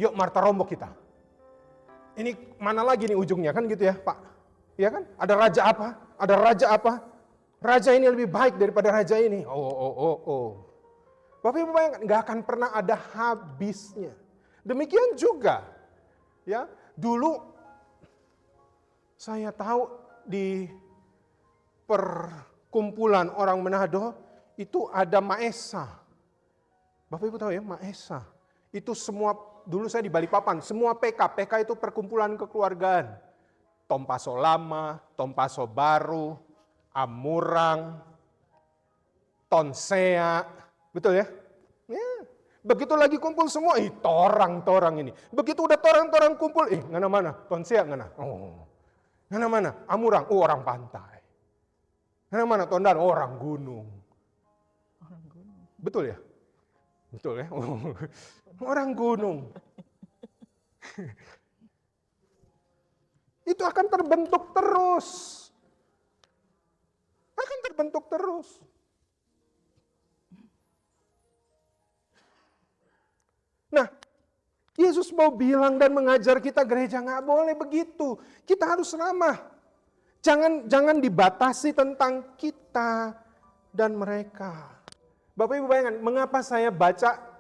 yuk Marta Rombok kita. Ini mana lagi nih ujungnya kan gitu ya Pak? Ya kan? Ada raja apa? Ada raja apa? Raja ini lebih baik daripada raja ini. Oh. Bapak Ibu bayangkan, nggak akan pernah ada habisnya. Demikian juga, ya dulu saya tahu di perkumpulan orang Manado itu ada Maesa. Bapak Ibu tahu ya Maesa. Itu semua, dulu saya di Balikpapan, semua PK itu perkumpulan kekeluargaan. Tompaso lama, Tompaso baru, Amurang, Tonsea, betul ya? Ya. Begitu lagi kumpul semua, torang ini. Begitu udah torang kumpul, ngana mana? Tonsea ngana? Oh, ngana mana? Amurang, orang pantai. Ngana mana? Tondan, orang gunung. Betul ya? Betul ya? Oh, orang gunung. Itu akan terbentuk terus. Akan terbentuk terus. Nah, Yesus mau bilang dan mengajar kita gereja nggak boleh begitu. Kita harus ramah. Jangan dibatasi tentang kita dan mereka. Bapak Ibu bayangkan, mengapa saya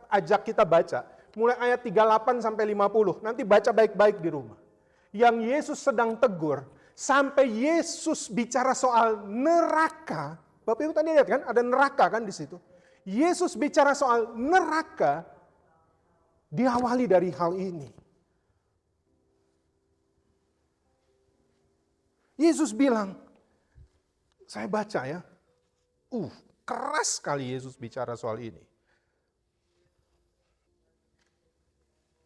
ajak kita baca. Mulai ayat 38 sampai 50. Nanti baca baik-baik di rumah. Yang Yesus sedang tegur, sampai Yesus bicara soal neraka. Bapak Ibu tadi lihat kan, ada neraka kan di situ. Yesus bicara soal neraka, diawali dari hal ini. Yesus bilang, saya baca ya, keras sekali Yesus bicara soal ini.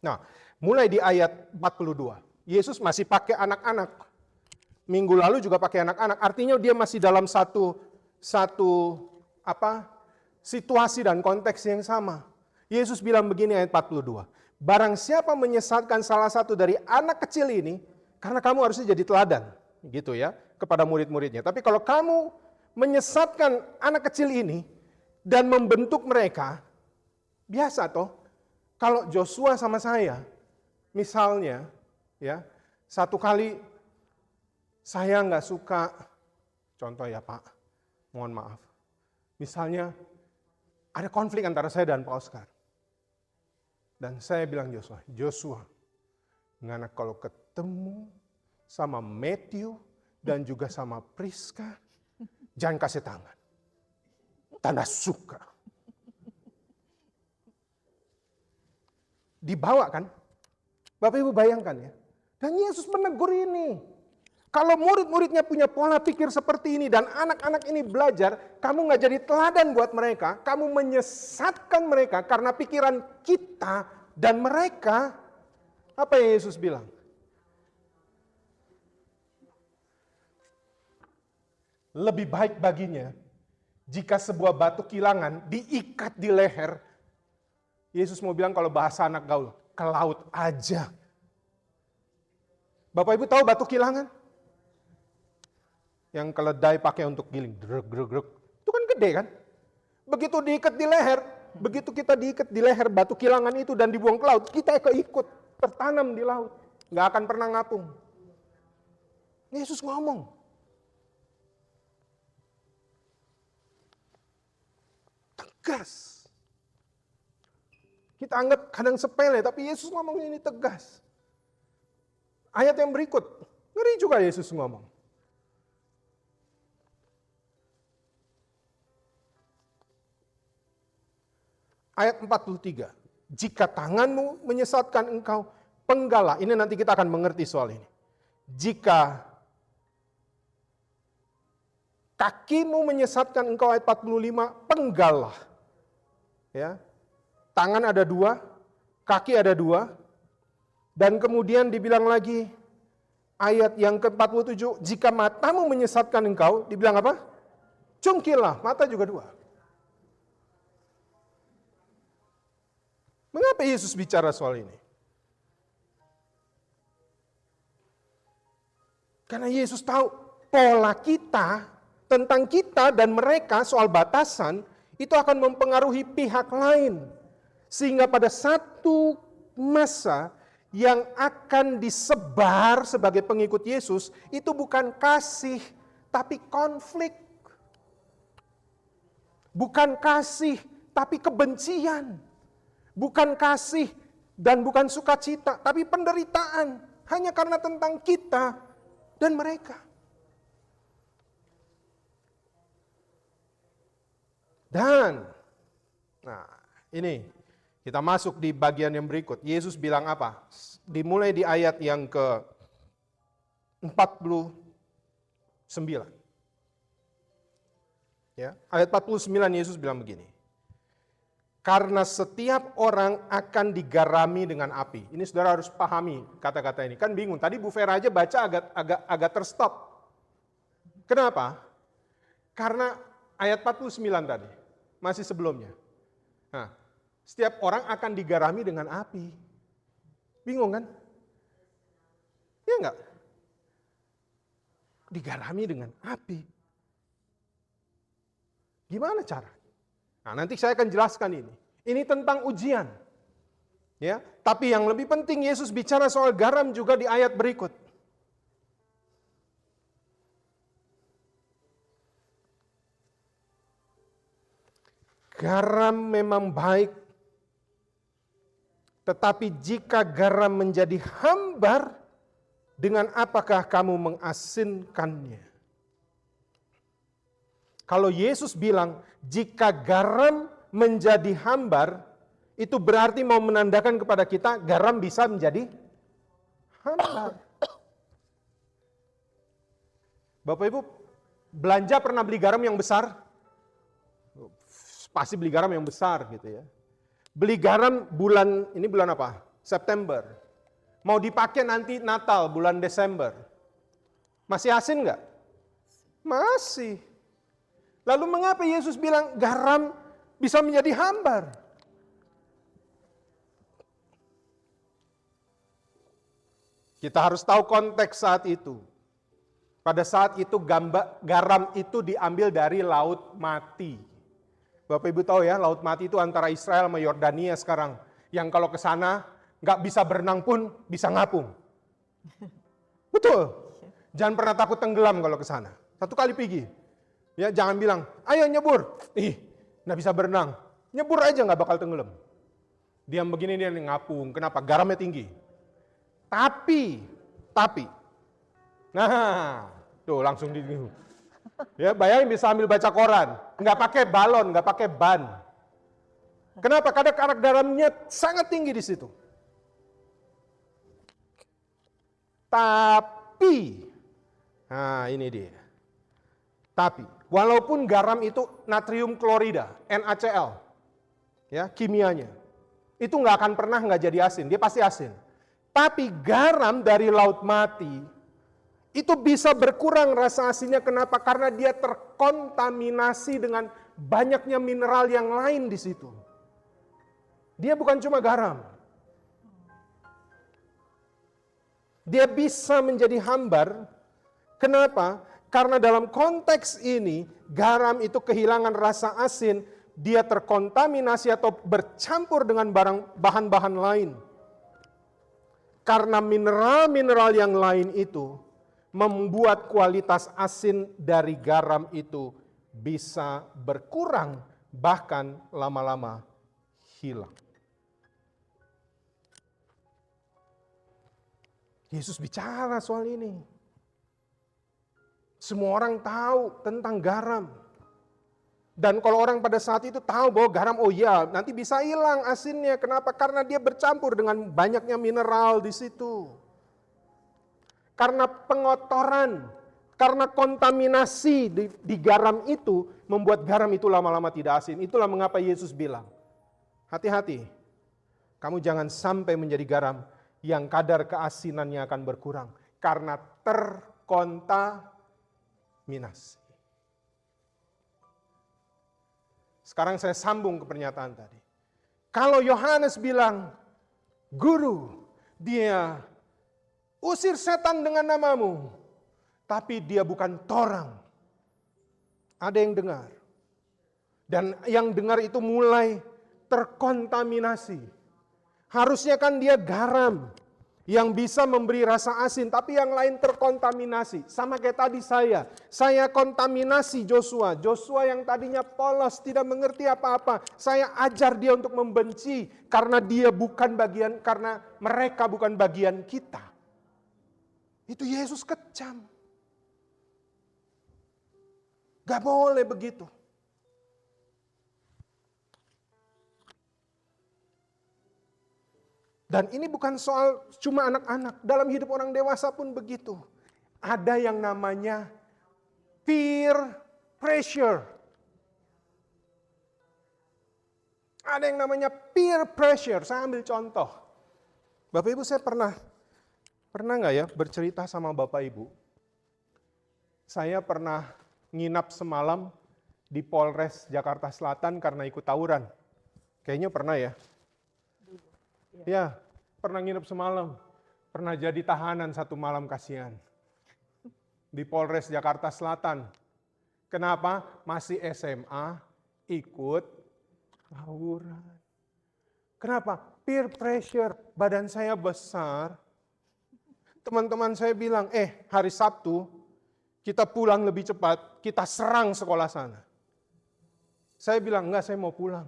Nah, mulai di ayat 42. Yesus masih pakai anak-anak. Minggu lalu juga pakai anak-anak. Artinya dia masih dalam satu situasi dan konteks yang sama. Yesus bilang begini ayat 42. Barang siapa menyesatkan salah satu dari anak kecil ini, karena kamu harusnya jadi teladan, gitu ya, kepada murid-muridnya. Tapi kalau kamu menyesatkan anak kecil ini dan membentuk mereka, biasa toh, kalau Joshua sama saya, misalnya, ya, satu kali saya nggak suka, contoh ya Pak, mohon maaf, misalnya ada konflik antara saya dan Pak Oscar, dan saya bilang Joshua, ngana kalau ketemu sama Matthew dan juga sama Priska, jangan kasih tangan, tanda suka. Dibawa kan? Bapak Ibu bayangkan ya. Dan Yesus menegur ini. Kalau murid-muridnya punya pola pikir seperti ini dan anak-anak ini belajar, kamu nggak jadi teladan buat mereka, kamu menyesatkan mereka karena pikiran kita dan mereka. Apa yang Yesus bilang? Lebih baik baginya jika sebuah batu kilangan diikat di leher. Yesus mau bilang kalau bahasa anak gaul, ke laut aja. Bapak Ibu tahu batu kilangan? Yang keledai pakai untuk giling. Dreg. Itu kan gede kan? Begitu diikat di leher, begitu kita diikat di leher batu kilangan itu dan dibuang ke laut, kita keikut, tertanam di laut. Nggak akan pernah ngapung. Yesus ngomong. Tegas. Kita anggap kadang sepele, tapi Yesus ngomong ini tegas. Ayat yang berikut, ngeri juga Yesus ngomong. Ayat 43, jika tanganmu menyesatkan engkau, penggalah. Ini nanti kita akan mengerti soal ini. Jika kakimu menyesatkan engkau, ayat 45, penggalah. Ya. Tangan ada 2, kaki ada 2, dan kemudian dibilang lagi, ayat yang ke-47, jika matamu menyesatkan engkau, dibilang apa? Cungkillah, mata juga 2. Mengapa Yesus bicara soal ini? Karena Yesus tahu pola kita, tentang kita dan mereka soal batasan, itu akan mempengaruhi pihak lain. Sehingga pada satu masa yang akan disebar sebagai pengikut Yesus, itu bukan kasih, tapi konflik. Bukan kasih, tapi kebencian. Bukan kasih dan bukan sukacita, tapi penderitaan. Hanya karena tentang kita dan mereka. Dan, nah ini. Kita masuk di bagian yang berikut. Yesus bilang apa? Dimulai di ayat yang ke-49. Ya, ayat 49 Yesus bilang begini. Karena setiap orang akan digarami dengan api. Ini saudara harus pahami kata-kata ini. Kan bingung, tadi Bu Vera aja baca agak terstop. Kenapa? Karena ayat 49 tadi, masih sebelumnya. Nah, setiap orang akan digarami dengan api. Bingung kan? Ya enggak? Digarami dengan api. Gimana cara? Nah, nanti saya akan jelaskan ini. Ini tentang ujian. Ya, tapi yang lebih penting Yesus bicara soal garam juga di ayat berikut. Garam memang baik, tetapi jika garam menjadi hambar, dengan apakah kamu mengasinkannya? Kalau Yesus bilang, jika garam menjadi hambar, itu berarti mau menandakan kepada kita, garam bisa menjadi hambar. Bapak Ibu, belanja pernah beli garam yang besar? Pasti beli garam yang besar gitu ya. Beli garam ini bulan apa? September. Mau dipakai nanti Natal, bulan Desember. Masih asin nggak? Masih. Lalu mengapa Yesus bilang garam bisa menjadi hambar? Kita harus tahu konteks saat itu. Pada saat itu garam itu diambil dari Laut Mati. Bapak Ibu tahu ya, Laut Mati itu antara Israel sama Yordania sekarang. Yang kalau ke sana nggak bisa berenang pun bisa ngapung. Betul. Jangan pernah takut tenggelam kalau ke sana. Satu kali pergi. Ya, jangan bilang, ayo nyebur. Nggak bisa berenang. Nyebur aja nggak bakal tenggelam. Diam begini dia ngapung. Kenapa? Garamnya tinggi. Tapi. Nah, tuh langsung di. Ya, bayangin bisa ambil baca koran. Nggak pakai balon, nggak pakai ban. Kenapa? Karena kadar garamnya sangat tinggi di situ. Tapi, nah ini dia. Tapi, walaupun garam itu natrium klorida, NaCl, ya kimianya, itu nggak akan pernah nggak jadi asin, dia pasti asin. Tapi garam dari Laut Mati itu bisa berkurang rasa asinnya. Kenapa? Karena dia terkontaminasi dengan banyaknya mineral yang lain di situ. Dia bukan cuma garam. Dia bisa menjadi hambar. Kenapa? Karena dalam konteks ini, garam itu kehilangan rasa asin, dia terkontaminasi atau bercampur dengan bahan-bahan lain. Karena mineral-mineral yang lain itu membuat kualitas asin dari garam itu bisa berkurang, bahkan lama-lama hilang. Yesus bicara soal ini. Semua orang tahu tentang garam. Dan kalau orang pada saat itu tahu bahwa garam, oh ya, nanti bisa hilang asinnya. Kenapa? Karena dia bercampur dengan banyaknya mineral di situ. Karena pengotoran, karena kontaminasi di garam itu, membuat garam itu lama-lama tidak asin. Itulah mengapa Yesus bilang, hati-hati, kamu jangan sampai menjadi garam yang kadar keasinannya akan berkurang. Karena terkontaminasi. Sekarang saya sambung ke pernyataan tadi. Kalau Yohanes bilang, Guru, dia usir setan dengan namamu, tapi dia bukan torang. Ada yang dengar. Dan yang dengar itu mulai terkontaminasi. Harusnya kan dia garam yang bisa memberi rasa asin, tapi yang lain terkontaminasi. Sama kayak tadi saya kontaminasi Joshua. Joshua yang tadinya polos, tidak mengerti apa-apa. Saya ajar dia untuk membenci karena dia bukan bagian, karena mereka bukan bagian kita. Itu Yesus kecam. Gak boleh begitu. Dan ini bukan soal cuma anak-anak, dalam hidup orang dewasa pun begitu. Ada yang namanya peer pressure. Ada yang namanya peer pressure. Saya ambil contoh. Bapak Ibu, saya pernah nggak ya bercerita sama Bapak Ibu? Saya pernah nginap semalam di Polres Jakarta Selatan karena ikut tawuran. Kayaknya pernah ya? Ya, pernah nginap semalam. Pernah jadi tahanan satu malam, kasihan. Di Polres Jakarta Selatan. Kenapa? Masih SMA, ikut tawuran. Kenapa? Peer pressure. Badan saya besar. Teman-teman saya bilang, hari Sabtu, kita pulang lebih cepat, kita serang sekolah sana. Saya bilang, enggak, saya mau pulang.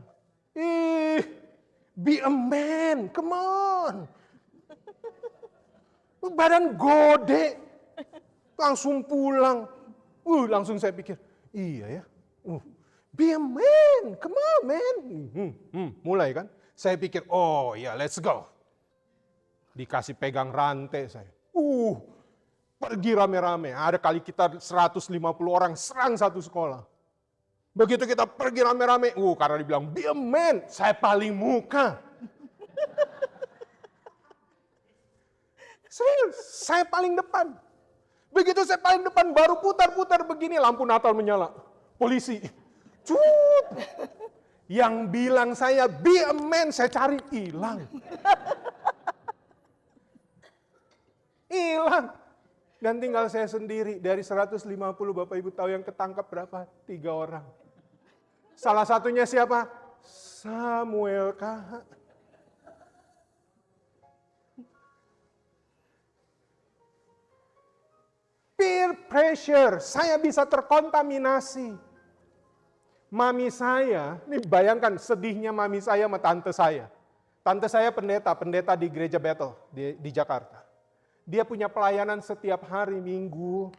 Be a man, come on. Badan gede, langsung pulang. Langsung saya pikir, iya ya. Be a man, come on man. Mulai kan, saya pikir, oh ya let's go. Dikasih pegang rantai saya. Pergi rame-rame. Ada kali kita 150 orang serang satu sekolah. Begitu kita pergi rame-rame, karena dibilang be a man, saya paling muka. Saya paling depan. Begitu saya paling depan, baru putar-putar begini, lampu Natal menyala. Polisi. Cut. Yang bilang saya be a man, saya cari, hilang. Hilang. Dan tinggal saya sendiri. Dari 150, Bapak Ibu tahu yang ketangkap berapa? 3 orang. Salah satunya siapa? Samuel KH. Peer pressure, saya bisa terkontaminasi. Mami saya, ini bayangkan sedihnya mami saya sama tante saya. Tante saya pendeta di gereja Bethel di Jakarta. Dia punya pelayanan setiap hari Minggu.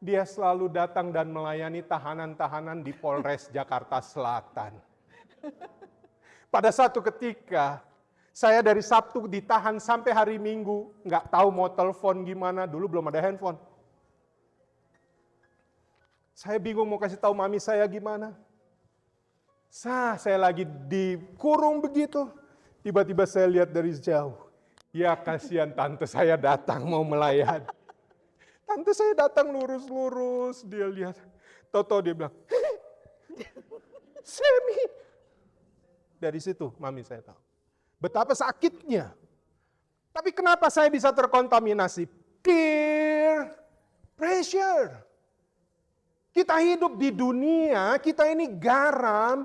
Dia selalu datang dan melayani tahanan-tahanan di Polres Jakarta Selatan. Pada satu ketika, saya dari Sabtu ditahan sampai hari Minggu, nggak tahu mau telepon gimana, dulu belum ada handphone. Saya bingung mau kasih tahu mami saya gimana. Saya lagi dikurung begitu. Tiba-tiba saya lihat dari jauh. Ya kasihan tante saya datang mau melayani. Tante saya datang lurus-lurus. Dia lihat. Toto dia bilang, Semi. Dari situ mami saya tahu. Betapa sakitnya. Tapi kenapa saya bisa terkontaminasi? Peer pressure. Kita hidup di dunia, kita ini garam,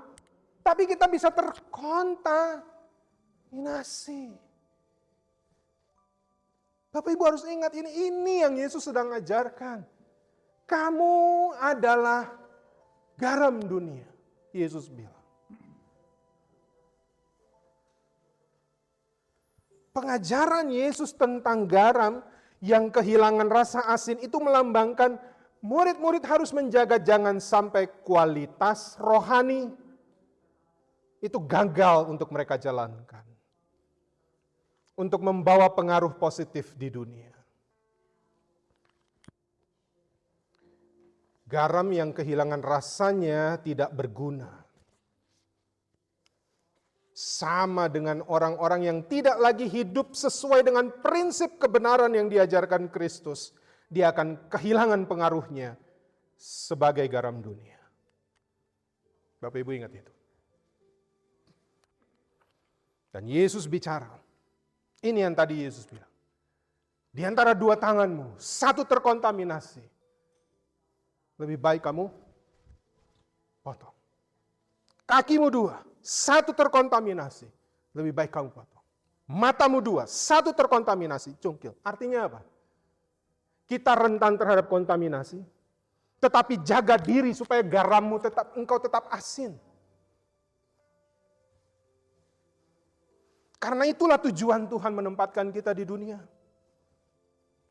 tapi kita bisa terkontaminasi. Bapak Ibu harus ingat ini yang Yesus sedang ajarkan. Kamu adalah garam dunia, Yesus bilang. Pengajaran Yesus tentang garam yang kehilangan rasa asin itu melambangkan murid-murid harus menjaga jangan sampai kualitas rohani itu gagal untuk mereka jalankan. Untuk membawa pengaruh positif di dunia. Garam yang kehilangan rasanya tidak berguna. Sama dengan orang-orang yang tidak lagi hidup sesuai dengan prinsip kebenaran yang diajarkan Kristus. Dia akan kehilangan pengaruhnya sebagai garam dunia. Bapak Ibu ingat itu. Dan Yesus bicara. Ini yang tadi Yesus bilang. Di antara 2 tanganmu, satu terkontaminasi. Lebih baik kamu potong. Kakimu 2, satu terkontaminasi. Lebih baik kamu potong. Matamu 2, satu terkontaminasi. Cungkil. Artinya apa? Kita rentan terhadap kontaminasi, tetapi jaga diri supaya garammu engkau tetap asin. Karena itulah tujuan Tuhan menempatkan kita di dunia.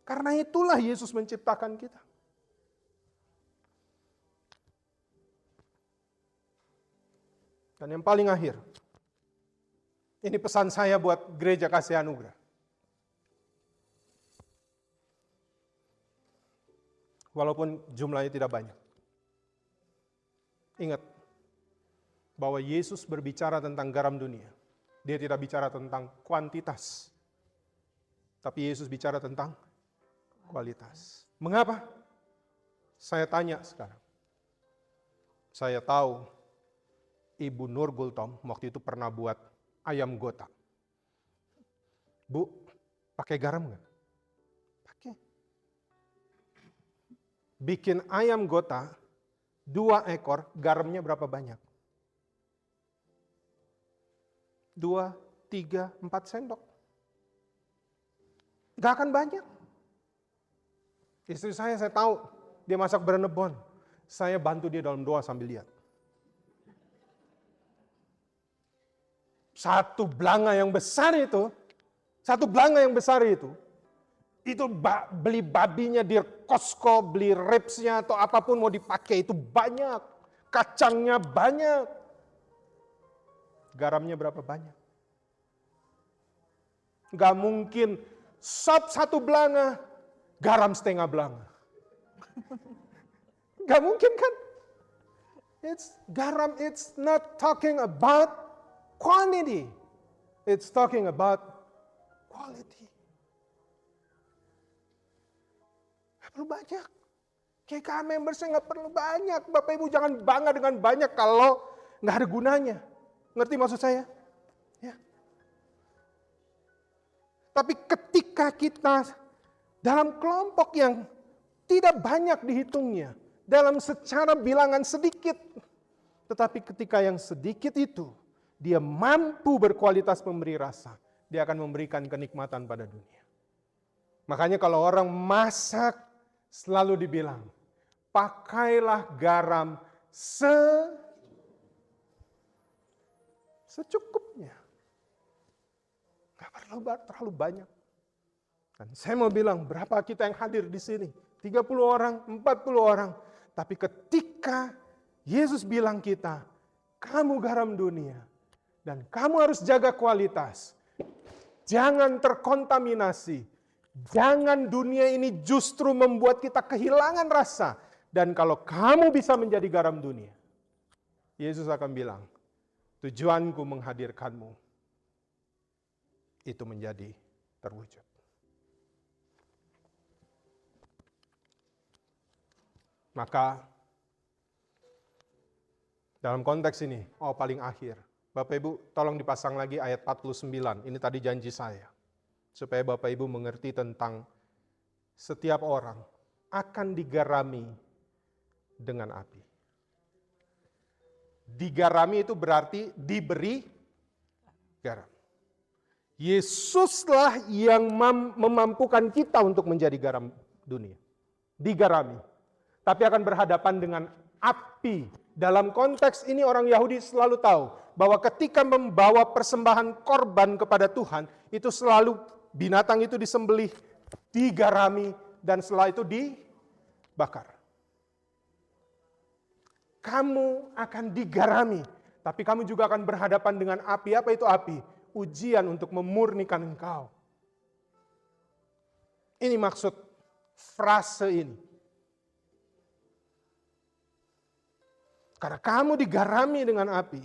Karena itulah Yesus menciptakan kita. Dan yang paling akhir, ini pesan saya buat Gereja Kasih Anugerah. Walaupun jumlahnya tidak banyak. Ingat, bahwa Yesus berbicara tentang garam dunia. Dia tidak bicara tentang kuantitas, tapi Yesus bicara tentang kualitas. Mengapa? Saya tanya sekarang. Saya tahu Ibu Nur Gultom waktu itu pernah buat ayam gota. Bu, pakai garam nggak? Pakai. Bikin ayam gota 2 ekor, garamnya berapa banyak? 2, 3, 4 sendok. Gak akan banyak. Istri saya tahu, dia masak berenebon. Saya bantu dia dalam doa sambil lihat. Satu belanga yang besar itu, beli babinya di Costco, beli ribsnya atau apapun mau dipakai, itu banyak. Kacangnya banyak. Garamnya berapa banyak? Gak mungkin sop 1 belanga, garam setengah belanga. Gak mungkin kan? Garam, it's not talking about quantity. It's talking about quality. Gak perlu banyak. KKA membersnya gak perlu banyak. Bapak Ibu jangan bangga dengan banyak kalau gak ada gunanya. Ngerti maksud saya? Ya. Tapi ketika kita dalam kelompok yang tidak banyak dihitungnya, dalam secara bilangan sedikit, tetapi ketika yang sedikit itu, dia mampu berkualitas memberi rasa, dia akan memberikan kenikmatan pada dunia. Makanya kalau orang masak, selalu dibilang, pakailah garam secukupnya. Gak perlu terlalu banyak. Dan saya mau bilang, berapa kita yang hadir di sini? 30 orang, 40 orang. Tapi ketika Yesus bilang kita, kamu garam dunia, dan kamu harus jaga kualitas. Jangan terkontaminasi. Jangan dunia ini justru membuat kita kehilangan rasa. Dan kalau kamu bisa menjadi garam dunia, Yesus akan bilang, tujuanku menghadirkanmu, itu menjadi terwujud. Maka, dalam konteks ini, paling akhir, Bapak Ibu tolong dipasang lagi ayat 49, ini tadi janji saya. Supaya Bapak Ibu mengerti tentang setiap orang akan digarami dengan api. Digarami itu berarti diberi garam. Yesuslah yang memampukan kita untuk menjadi garam dunia. Digarami. Tapi akan berhadapan dengan api. Dalam konteks ini orang Yahudi selalu tahu bahwa ketika membawa persembahan korban kepada Tuhan, itu selalu binatang itu disembelih, digarami, dan setelah itu dibakar. Kamu akan digarami, tapi kamu juga akan berhadapan dengan api. Apa itu api? Ujian untuk memurnikan engkau. Ini maksud frase ini. Karena kamu digarami dengan api.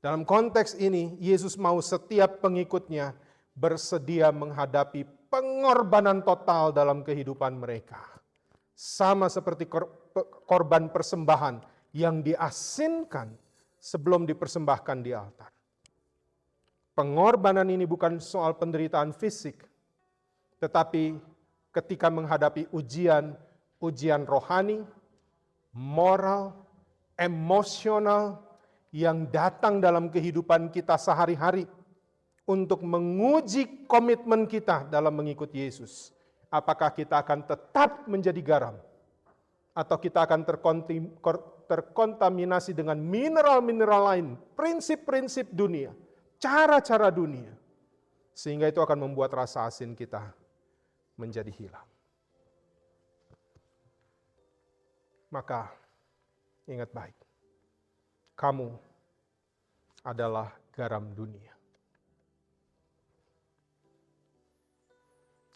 Dalam konteks ini, Yesus mau setiap pengikutnya bersedia menghadapi pengorbanan total dalam kehidupan mereka. Sama seperti korban persembahan yang diasinkan sebelum dipersembahkan di altar. Pengorbanan ini bukan soal penderitaan fisik, tetapi ketika menghadapi ujian rohani, moral, emosional yang datang dalam kehidupan kita sehari-hari untuk menguji komitmen kita dalam mengikut Yesus. Apakah kita akan tetap menjadi garam atau kita akan terkontaminasi dengan mineral-mineral lain, prinsip-prinsip dunia, cara-cara dunia, sehingga itu akan membuat rasa asin kita menjadi hilang. Maka ingat baik, kamu adalah garam dunia.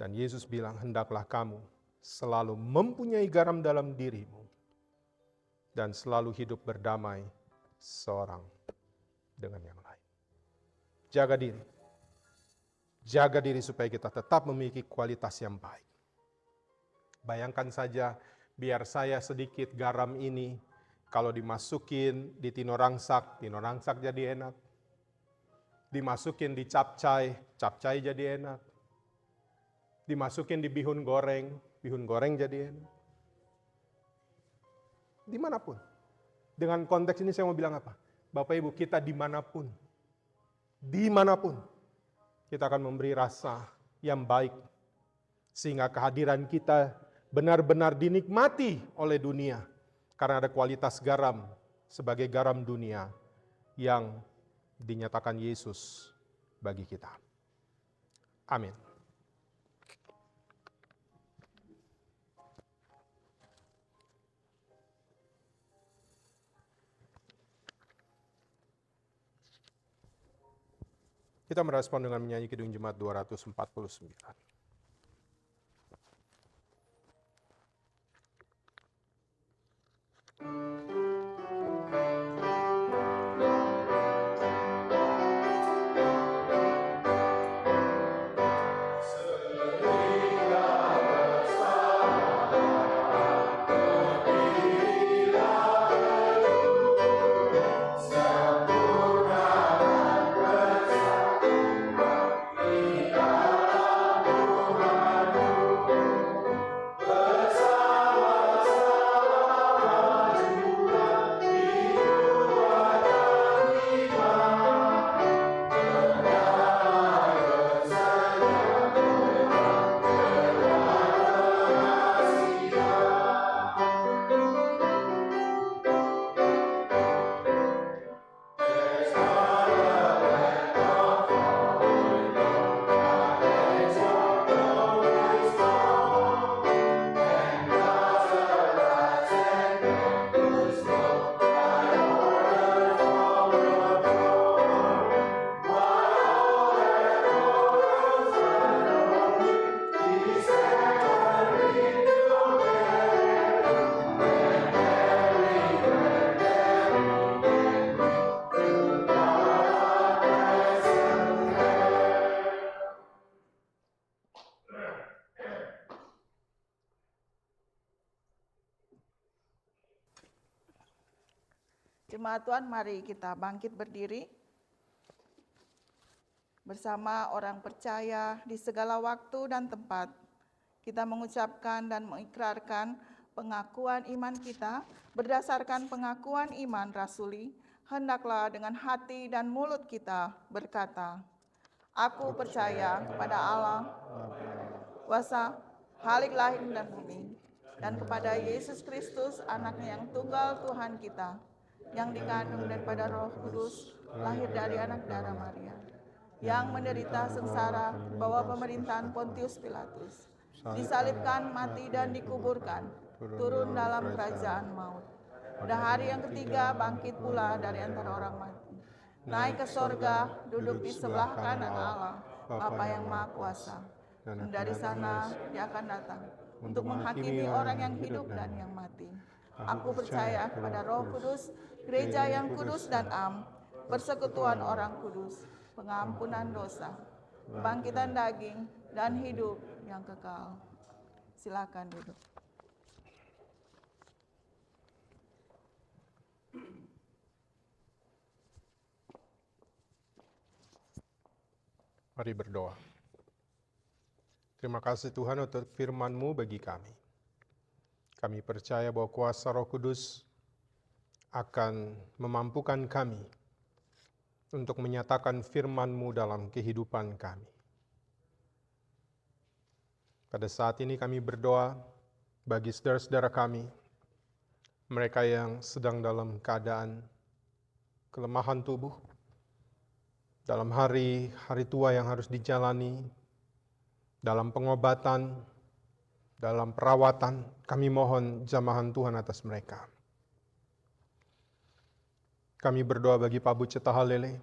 Dan Yesus bilang, hendaklah kamu selalu mempunyai garam dalam dirimu dan selalu hidup berdamai seorang dengan yang lain. Jaga diri. Jaga diri supaya kita tetap memiliki kualitas yang baik. Bayangkan saja, biar saya sedikit garam ini, kalau dimasukin di tino rangsak jadi enak. Dimasukin di capcay jadi enak. Dimasukin di bihun goreng jadi enak. Dimanapun. Dengan konteks ini saya mau bilang apa? Bapak Ibu, kita dimanapun, kita akan memberi rasa yang baik, sehingga kehadiran kita benar-benar dinikmati oleh dunia, karena ada kualitas garam sebagai garam dunia yang dinyatakan Yesus bagi kita. Amin. Kita merespon dengan menyanyi Kidung Jemaat 249. Jemaat Tuhan, mari kita bangkit berdiri bersama orang percaya di segala waktu dan tempat. Kita mengucapkan dan mengikrarkan pengakuan iman kita berdasarkan pengakuan iman rasuli. Hendaklah dengan hati dan mulut kita berkata, aku percaya kepada Allah, kuasa Khalik langit dan bumi, dan kepada Yesus Kristus, anaknya yang tunggal Tuhan kita, yang dikandung daripada Roh Kudus, lahir dari anak darah Maria, yang menderita sengsara di bawah pemerintahan Pontius Pilatus, disalibkan, mati dan dikuburkan, turun dalam kerajaan maut. Pada hari yang ketiga bangkit pula dari antara orang mati, naik ke sorga, duduk di sebelah kanan Allah, Bapa yang Maha Kuasa. Dan dari sana Dia akan datang untuk menghakimi orang yang hidup dan yang mati. Aku percaya kepada Roh Kudus, gereja yang kudus dan am, persekutuan orang kudus, pengampunan dosa, kebangkitan daging, dan hidup yang kekal. Silakan duduk. Mari berdoa. Terima kasih Tuhan untuk firman-Mu bagi kami. Kami percaya bahwa kuasa Roh Kudus akan memampukan kami untuk menyatakan firman-Mu dalam kehidupan kami. Pada saat ini kami berdoa bagi saudara-saudara kami, mereka yang sedang dalam keadaan kelemahan tubuh, dalam hari tua yang harus dijalani, dalam pengobatan, dalam perawatan, kami mohon jamahan Tuhan atas mereka. Kami berdoa bagi Pak Bu Cetahalele,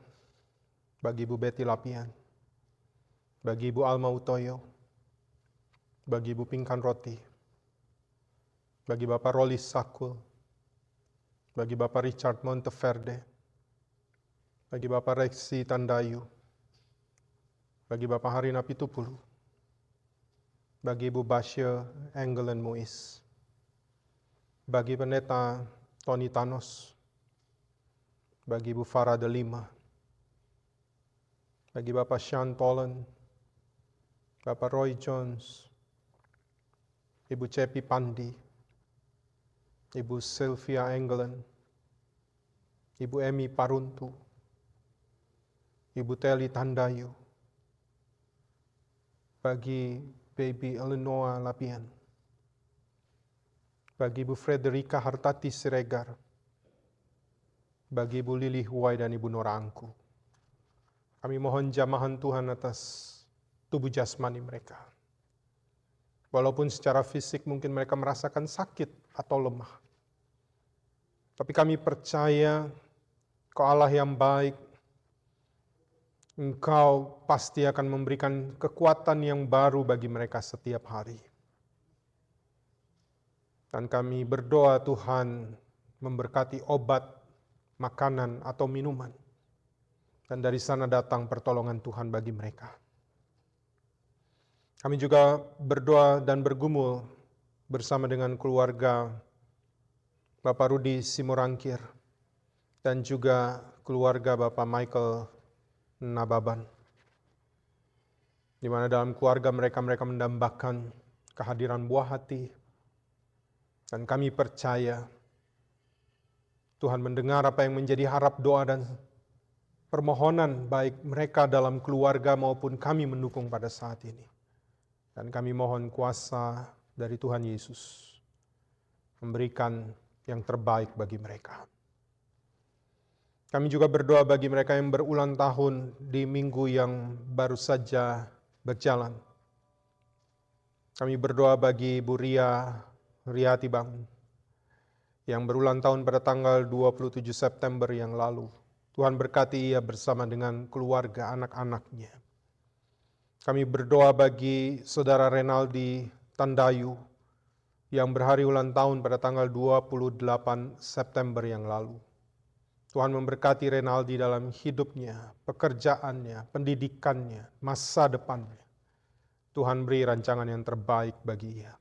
bagi Ibu Betty Lapian, bagi Ibu Alma Utoyo, bagi Ibu Pingkan Roti, bagi Bapak Rolis Sakul, bagi Bapak Richard Monteverde, bagi Bapak Reksi Tandayu, bagi Bapak Harina Pitupulu, bagi Ibu Basya Engelen Muiz, bagi Pendeta Tony Thanos, bagi Ibu Farah Delima, bagi Bapak Sean Tolan, Bapak Roy Jones, Ibu Cepi Pandi, Ibu Sylvia Engelen, Ibu Emi Paruntu, Ibu Teli Tandayu, bagi Baby Eleanor Lapian, bagi Ibu Frederica Hartati Siregar, bagi Ibu Lili Huwai dan Ibu Nora Angku. Kami mohon jamahan Tuhan atas tubuh jasmani mereka. Walaupun secara fisik mungkin mereka merasakan sakit atau lemah. Tapi kami percaya Kau Allah yang baik, Engkau pasti akan memberikan kekuatan yang baru bagi mereka setiap hari. Dan kami berdoa Tuhan memberkati obat, makanan, atau minuman. Dan dari sana datang pertolongan Tuhan bagi mereka. Kami juga berdoa dan bergumul bersama dengan keluarga Bapak Rudi Simorangkir dan juga keluarga Bapak Michael Nababan, di mana dalam keluarga mereka mendambakan kehadiran buah hati, dan kami percaya Tuhan mendengar apa yang menjadi harap doa dan permohonan baik mereka dalam keluarga maupun kami mendukung pada saat ini. Dan kami mohon kuasa dari Tuhan Yesus memberikan yang terbaik bagi mereka. Kami juga berdoa bagi mereka yang berulang tahun di minggu yang baru saja berjalan. Kami berdoa bagi Ibu Riati Bang yang berulang tahun pada tanggal 27 September yang lalu. Tuhan berkati ia bersama dengan keluarga anak-anaknya. Kami berdoa bagi Saudara Renaldi Tandayu yang berhari ulang tahun pada tanggal 28 September yang lalu. Tuhan memberkati Renaldi dalam hidupnya, pekerjaannya, pendidikannya, masa depannya. Tuhan beri rancangan yang terbaik bagi ia.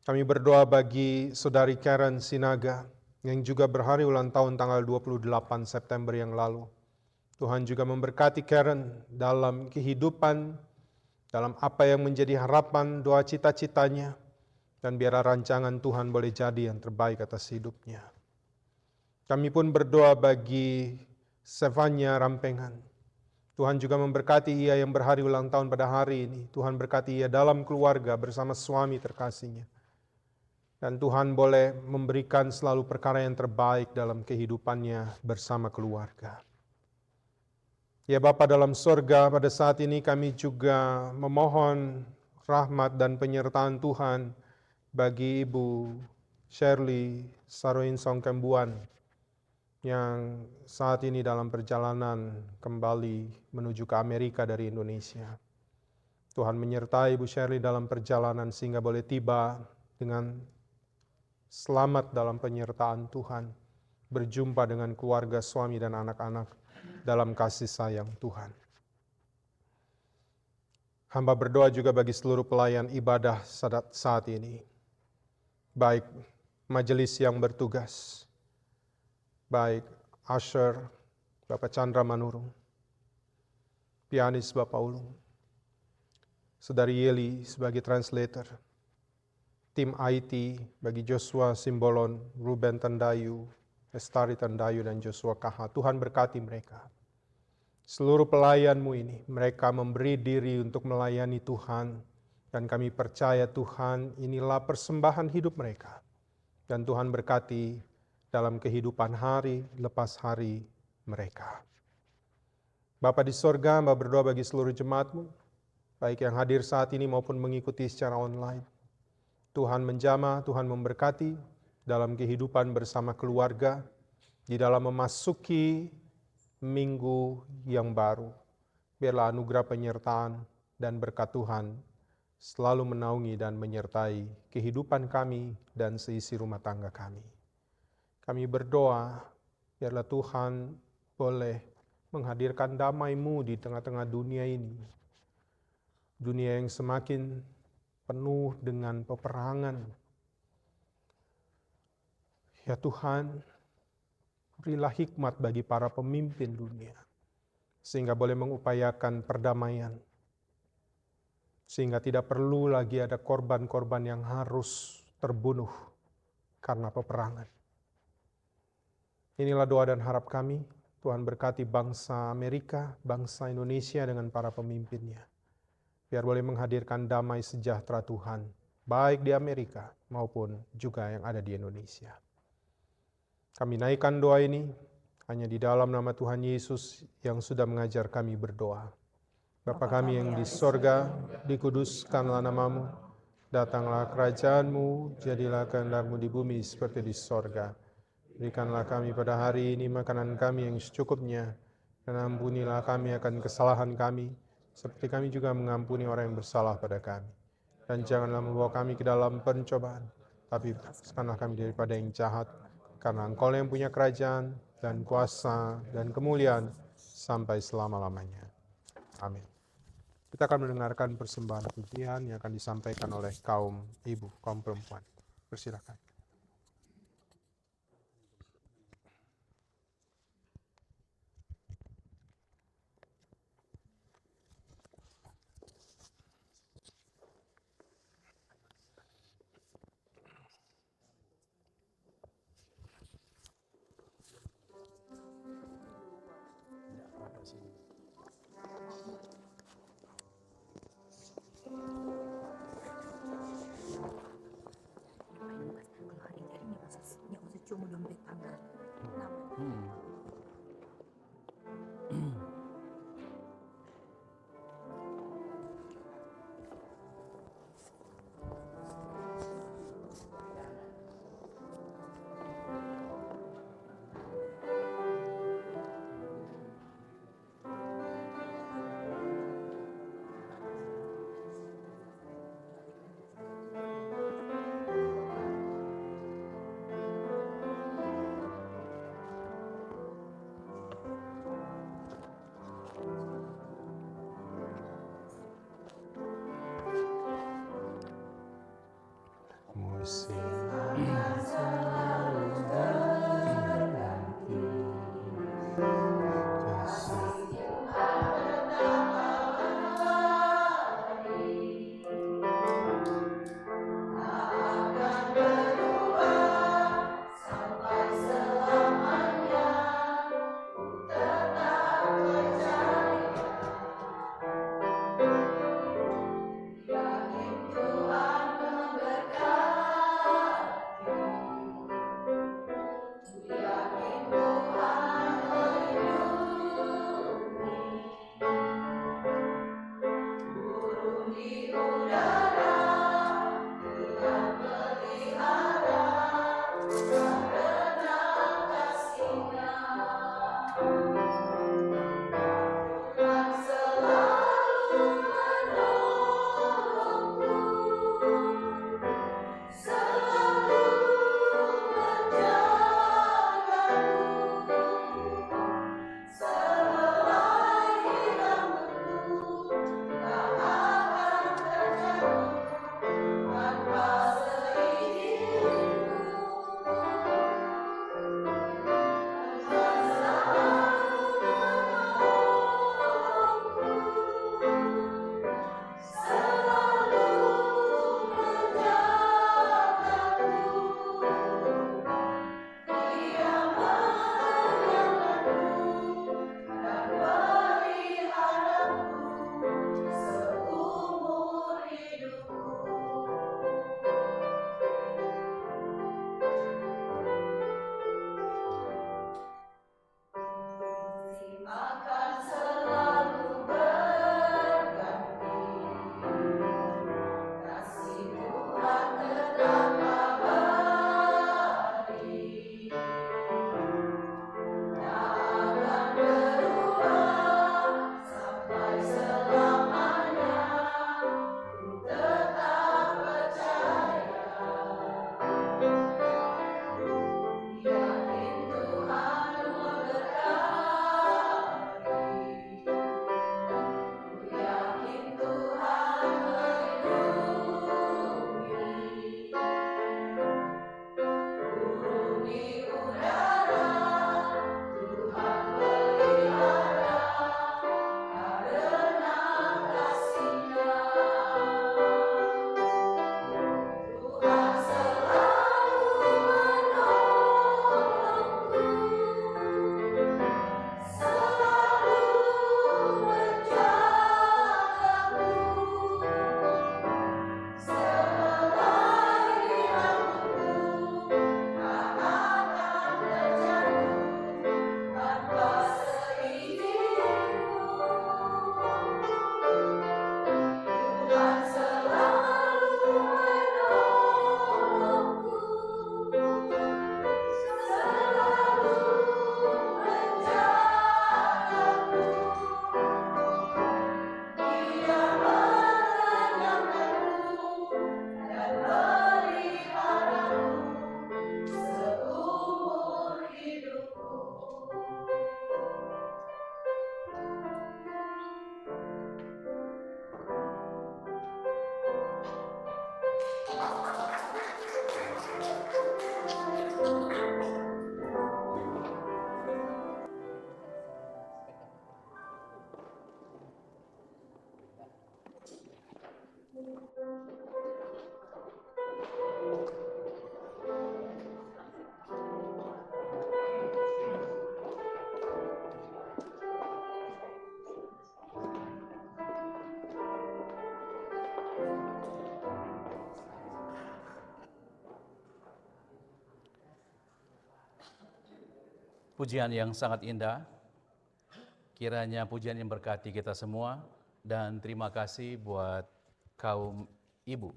Kami berdoa bagi Saudari Karen Sinaga yang juga berhari ulang tahun tanggal 28 September yang lalu. Tuhan juga memberkati Karen dalam kehidupan, dalam apa yang menjadi harapan, doa cita-citanya, dan biarlah rancangan Tuhan boleh jadi yang terbaik atas hidupnya. Kami pun berdoa bagi Sevanya Rampengan. Tuhan juga memberkati ia yang berhari ulang tahun pada hari ini. Tuhan berkati ia dalam keluarga bersama suami terkasihnya. Dan Tuhan boleh memberikan selalu perkara yang terbaik dalam kehidupannya bersama keluarga. Ya Bapa dalam sorga, pada saat ini kami juga memohon rahmat dan penyertaan Tuhan bagi Ibu Shirley Saroin Songkembuan yang saat ini dalam perjalanan kembali menuju ke Amerika dari Indonesia. Tuhan menyertai Ibu Shirley dalam perjalanan sehingga boleh tiba dengan selamat dalam penyertaan Tuhan, berjumpa dengan keluarga, suami dan anak-anak dalam kasih sayang Tuhan. Hamba berdoa juga bagi seluruh pelayan ibadah saat ini, baik majelis yang bertugas, baik usher Bapak Chandra Manurung, pianis Bapak Ulung, Saudari Yeli sebagai translator, tim IT bagi Joshua Simbolon, Ruben Tandayu, Lestari Tandayu dan Joshua KH. Tuhan berkati mereka. Seluruh pelayan-Mu ini, mereka memberi diri untuk melayani Tuhan, dan kami percaya Tuhan inilah persembahan hidup mereka. Dan Tuhan berkati dalam kehidupan hari lepas hari mereka. Bapa di sorga, Hamba berdoa bagi seluruh jemaat-Mu, baik yang hadir saat ini maupun mengikuti secara online. Tuhan menjamah, Tuhan memberkati dalam kehidupan bersama keluarga, di dalam memasuki minggu yang baru. Biarlah anugerah penyertaan dan berkat Tuhan selalu menaungi dan menyertai kehidupan kami dan seisi rumah tangga kami. Kami berdoa, biarlah Tuhan boleh menghadirkan damai-Mu di tengah-tengah dunia ini. Dunia yang semakin penuh dengan peperangan. Ya Tuhan, berilah hikmat bagi para pemimpin dunia, sehingga boleh mengupayakan perdamaian, sehingga tidak perlu lagi ada korban-korban yang harus terbunuh karena peperangan. Inilah doa dan harap kami. Tuhan berkati bangsa Amerika, bangsa Indonesia dengan para pemimpinnya. Biar boleh menghadirkan damai sejahtera Tuhan, baik di Amerika maupun juga yang ada di Indonesia. Kami naikkan doa ini hanya di dalam nama Tuhan Yesus yang sudah mengajar kami berdoa. Bapa kami yang di sorga, dikuduskanlah namamu, datanglah kerajaan-Mu, jadilah kehendak-Mu di bumi seperti di sorga. Berikanlah kami pada hari ini makanan kami yang secukupnya, dan ampunilah kami akan kesalahan kami, seperti kami juga mengampuni orang yang bersalah pada kami. Dan janganlah membawa kami ke dalam pencobaan, tapi bebaskanlah kami daripada yang jahat, karena Engkau yang punya kerajaan, dan kuasa, dan kemuliaan, sampai selama-lamanya. Amin. Kita akan mendengarkan persembahan pujian yang akan disampaikan oleh kaum ibu, kaum perempuan. Persilakan. Pujian yang sangat indah, kiranya pujian yang berkati kita semua, dan terima kasih buat kaum ibu.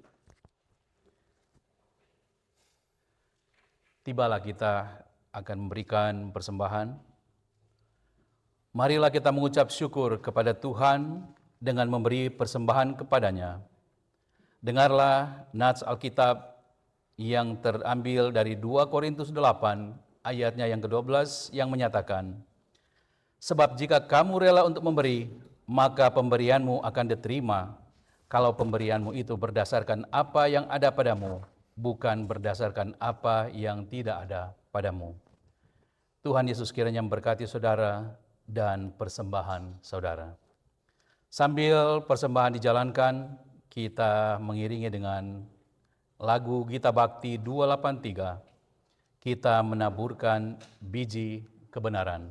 Tibalah kita akan memberikan persembahan. Marilah kita mengucap syukur kepada Tuhan dengan memberi persembahan kepadanya. Dengarlah nats Alkitab yang terambil dari 2 Korintus 8 ayatnya yang ke-12 yang menyatakan, sebab jika kamu rela untuk memberi, maka pemberianmu akan diterima, kalau pemberianmu itu berdasarkan apa yang ada padamu, bukan berdasarkan apa yang tidak ada padamu. Tuhan Yesus kiranya memberkati saudara dan persembahan saudara. Sambil persembahan dijalankan, kita mengiringi dengan lagu Gita Bakti 283, kita menaburkan biji kebenaran.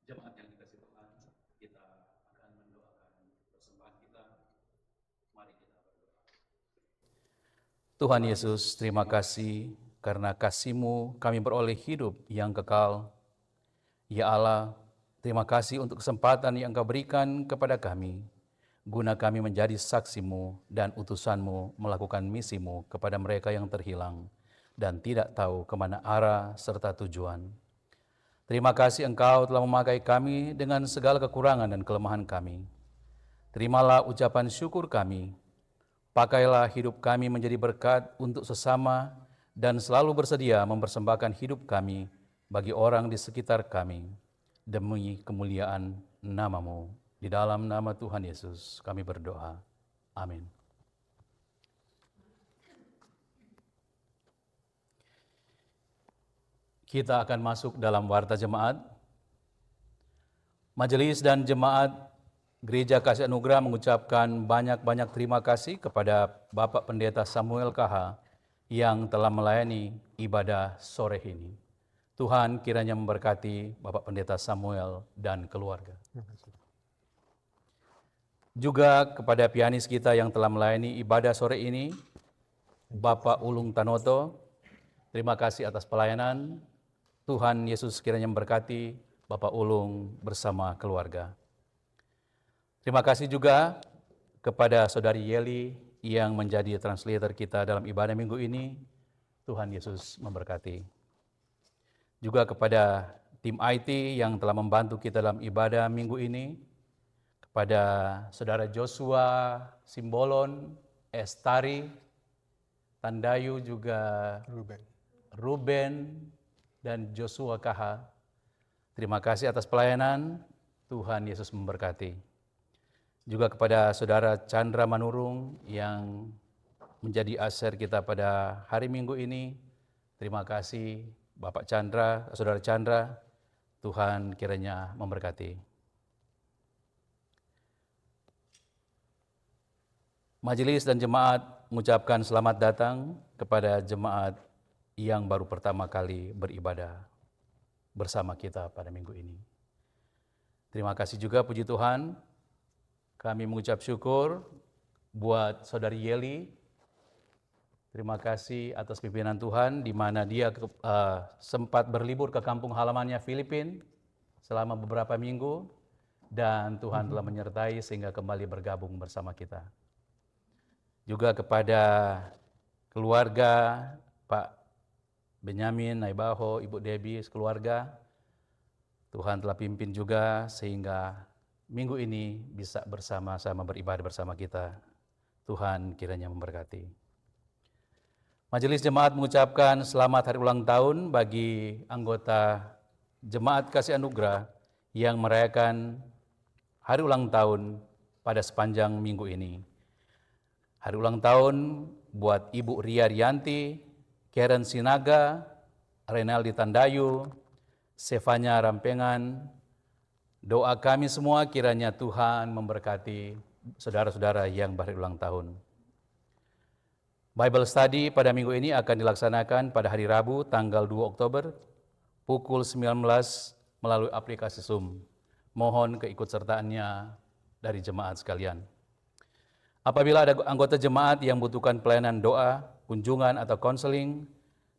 Jemaat yang dikasih Tuhan, kita akan mendoakan persembahan kita. Mari kita berdoa. Tuhan Yesus, terima kasih karena kasih-Mu kami beroleh hidup yang kekal. Ya Allah, terima kasih untuk kesempatan yang Engkau berikan kepada kami, guna kami menjadi saksi-Mu dan utusan-Mu melakukan misi-Mu kepada mereka yang terhilang dan tidak tahu kemana arah serta tujuan. Terima kasih Engkau telah memakai kami dengan segala kekurangan dan kelemahan kami. Terimalah ucapan syukur kami. Pakailah hidup kami menjadi berkat untuk sesama dan selalu bersedia mempersembahkan hidup kami bagi orang di sekitar kami. Demi kemuliaan nama-Mu. Di dalam nama Tuhan Yesus kami berdoa. Amin. Kita akan masuk dalam warta jemaat. Majelis dan jemaat Gereja Kasih Anugerah mengucapkan banyak-banyak terima kasih kepada Bapak Pendeta Samuel KH yang telah melayani ibadah sore ini. Tuhan kiranya memberkati Bapak Pendeta Samuel dan keluarga. Juga kepada pianis kita yang telah melayani ibadah sore ini, Bapak Ulung Tanoto, terima kasih atas pelayanan. Tuhan Yesus kiranya memberkati Bapak Ulung bersama keluarga. Terima kasih juga kepada Saudari Yeli yang menjadi translator kita dalam ibadah minggu ini. Tuhan Yesus memberkati. Juga kepada tim IT yang telah membantu kita dalam ibadah minggu ini, kepada Saudara Joshua Simbolon, Estari, Tandayu, juga Ruben, dan Joshua KH. Terima kasih atas pelayanan, Tuhan Yesus memberkati. Juga kepada Saudara Chandra Manurung yang menjadi aser kita pada hari Minggu ini. Terima kasih Bapak Chandra, Saudara Chandra, Tuhan kiranya memberkati. Majelis dan jemaat mengucapkan selamat datang kepada jemaat yang baru pertama kali beribadah bersama kita pada minggu ini. Terima kasih juga, puji Tuhan, kami mengucap syukur buat Saudari Yeli. Terima kasih atas pimpinan Tuhan di mana dia sempat berlibur ke kampung halamannya Filipina selama beberapa minggu, dan Tuhan telah menyertai sehingga kembali bergabung bersama kita. Juga kepada keluarga Pak Benyamin, Naibaho, Ibu Debbie, keluarga, Tuhan telah pimpin juga sehingga minggu ini bisa bersama-sama beribadah bersama kita. Tuhan kiranya memberkati. Majelis Jemaat mengucapkan selamat hari ulang tahun bagi anggota Jemaat Kasih Anugerah yang merayakan hari ulang tahun pada sepanjang minggu ini. Hari ulang tahun buat Ibu Ria Rianti, Karen Sinaga, Renaldi Tandayu, Stefania Rampengan. Doa kami semua kiranya Tuhan memberkati saudara-saudara yang berhari ulang tahun. Bible study pada minggu ini akan dilaksanakan pada hari Rabu tanggal 2 Oktober pukul 19 melalui aplikasi Zoom. Mohon keikutsertaannya dari jemaat sekalian. Apabila ada anggota jemaat yang membutuhkan pelayanan doa, kunjungan, atau konseling,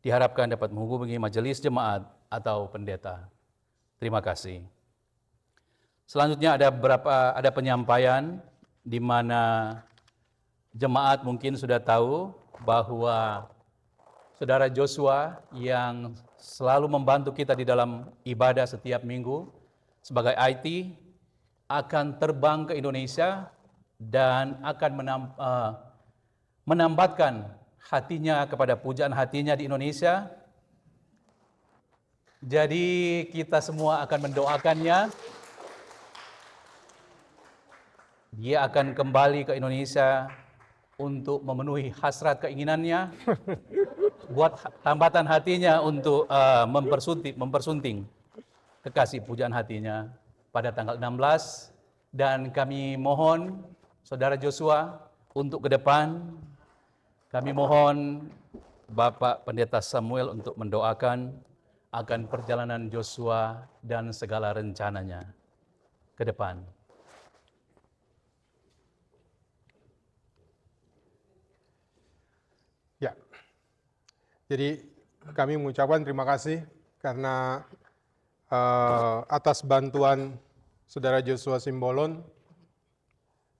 diharapkan dapat menghubungi majelis jemaat atau pendeta. Terima kasih. Selanjutnya ada penyampaian di mana jemaat mungkin sudah tahu bahwa Saudara Joshua yang selalu membantu kita di dalam ibadah setiap minggu sebagai IT akan terbang ke Indonesia dan akan menambatkan hatinya kepada pujaan hatinya di Indonesia. Jadi kita semua akan mendoakannya. Dia akan kembali ke Indonesia untuk memenuhi hasrat keinginannya, buat tambatan hatinya untuk mempersunting kekasih pujaan hatinya pada tanggal 16. Dan kami mohon Saudara Joshua untuk ke depan, kami mohon Bapak Pendeta Samuel untuk mendoakan akan perjalanan Joshua dan segala rencananya ke depan. Ya, jadi kami mengucapkan terima kasih karena atas bantuan Saudara Joshua Simbolon,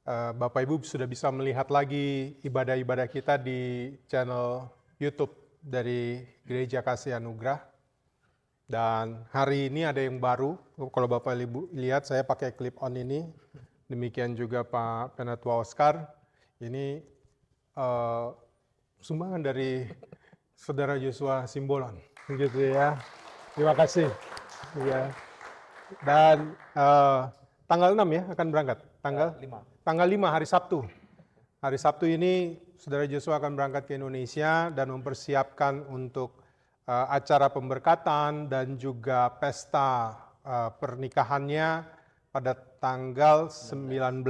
Bapak Ibu sudah bisa melihat lagi ibadah-ibadah kita di channel YouTube dari Gereja Kasih Anugerah. Dan hari ini ada yang baru, kalau Bapak Ibu lihat saya pakai clip on ini, demikian juga Pak Penatua Oscar. Ini sumbangan dari Saudara Joshua Simbolon, gitu ya. Terima kasih. Ya. Dan tanggal 6 ya akan berangkat, tanggal 5 hari Sabtu. Hari Sabtu ini Saudara Joshua akan berangkat ke Indonesia dan mempersiapkan untuk acara pemberkatan dan juga pesta pernikahannya pada tanggal 19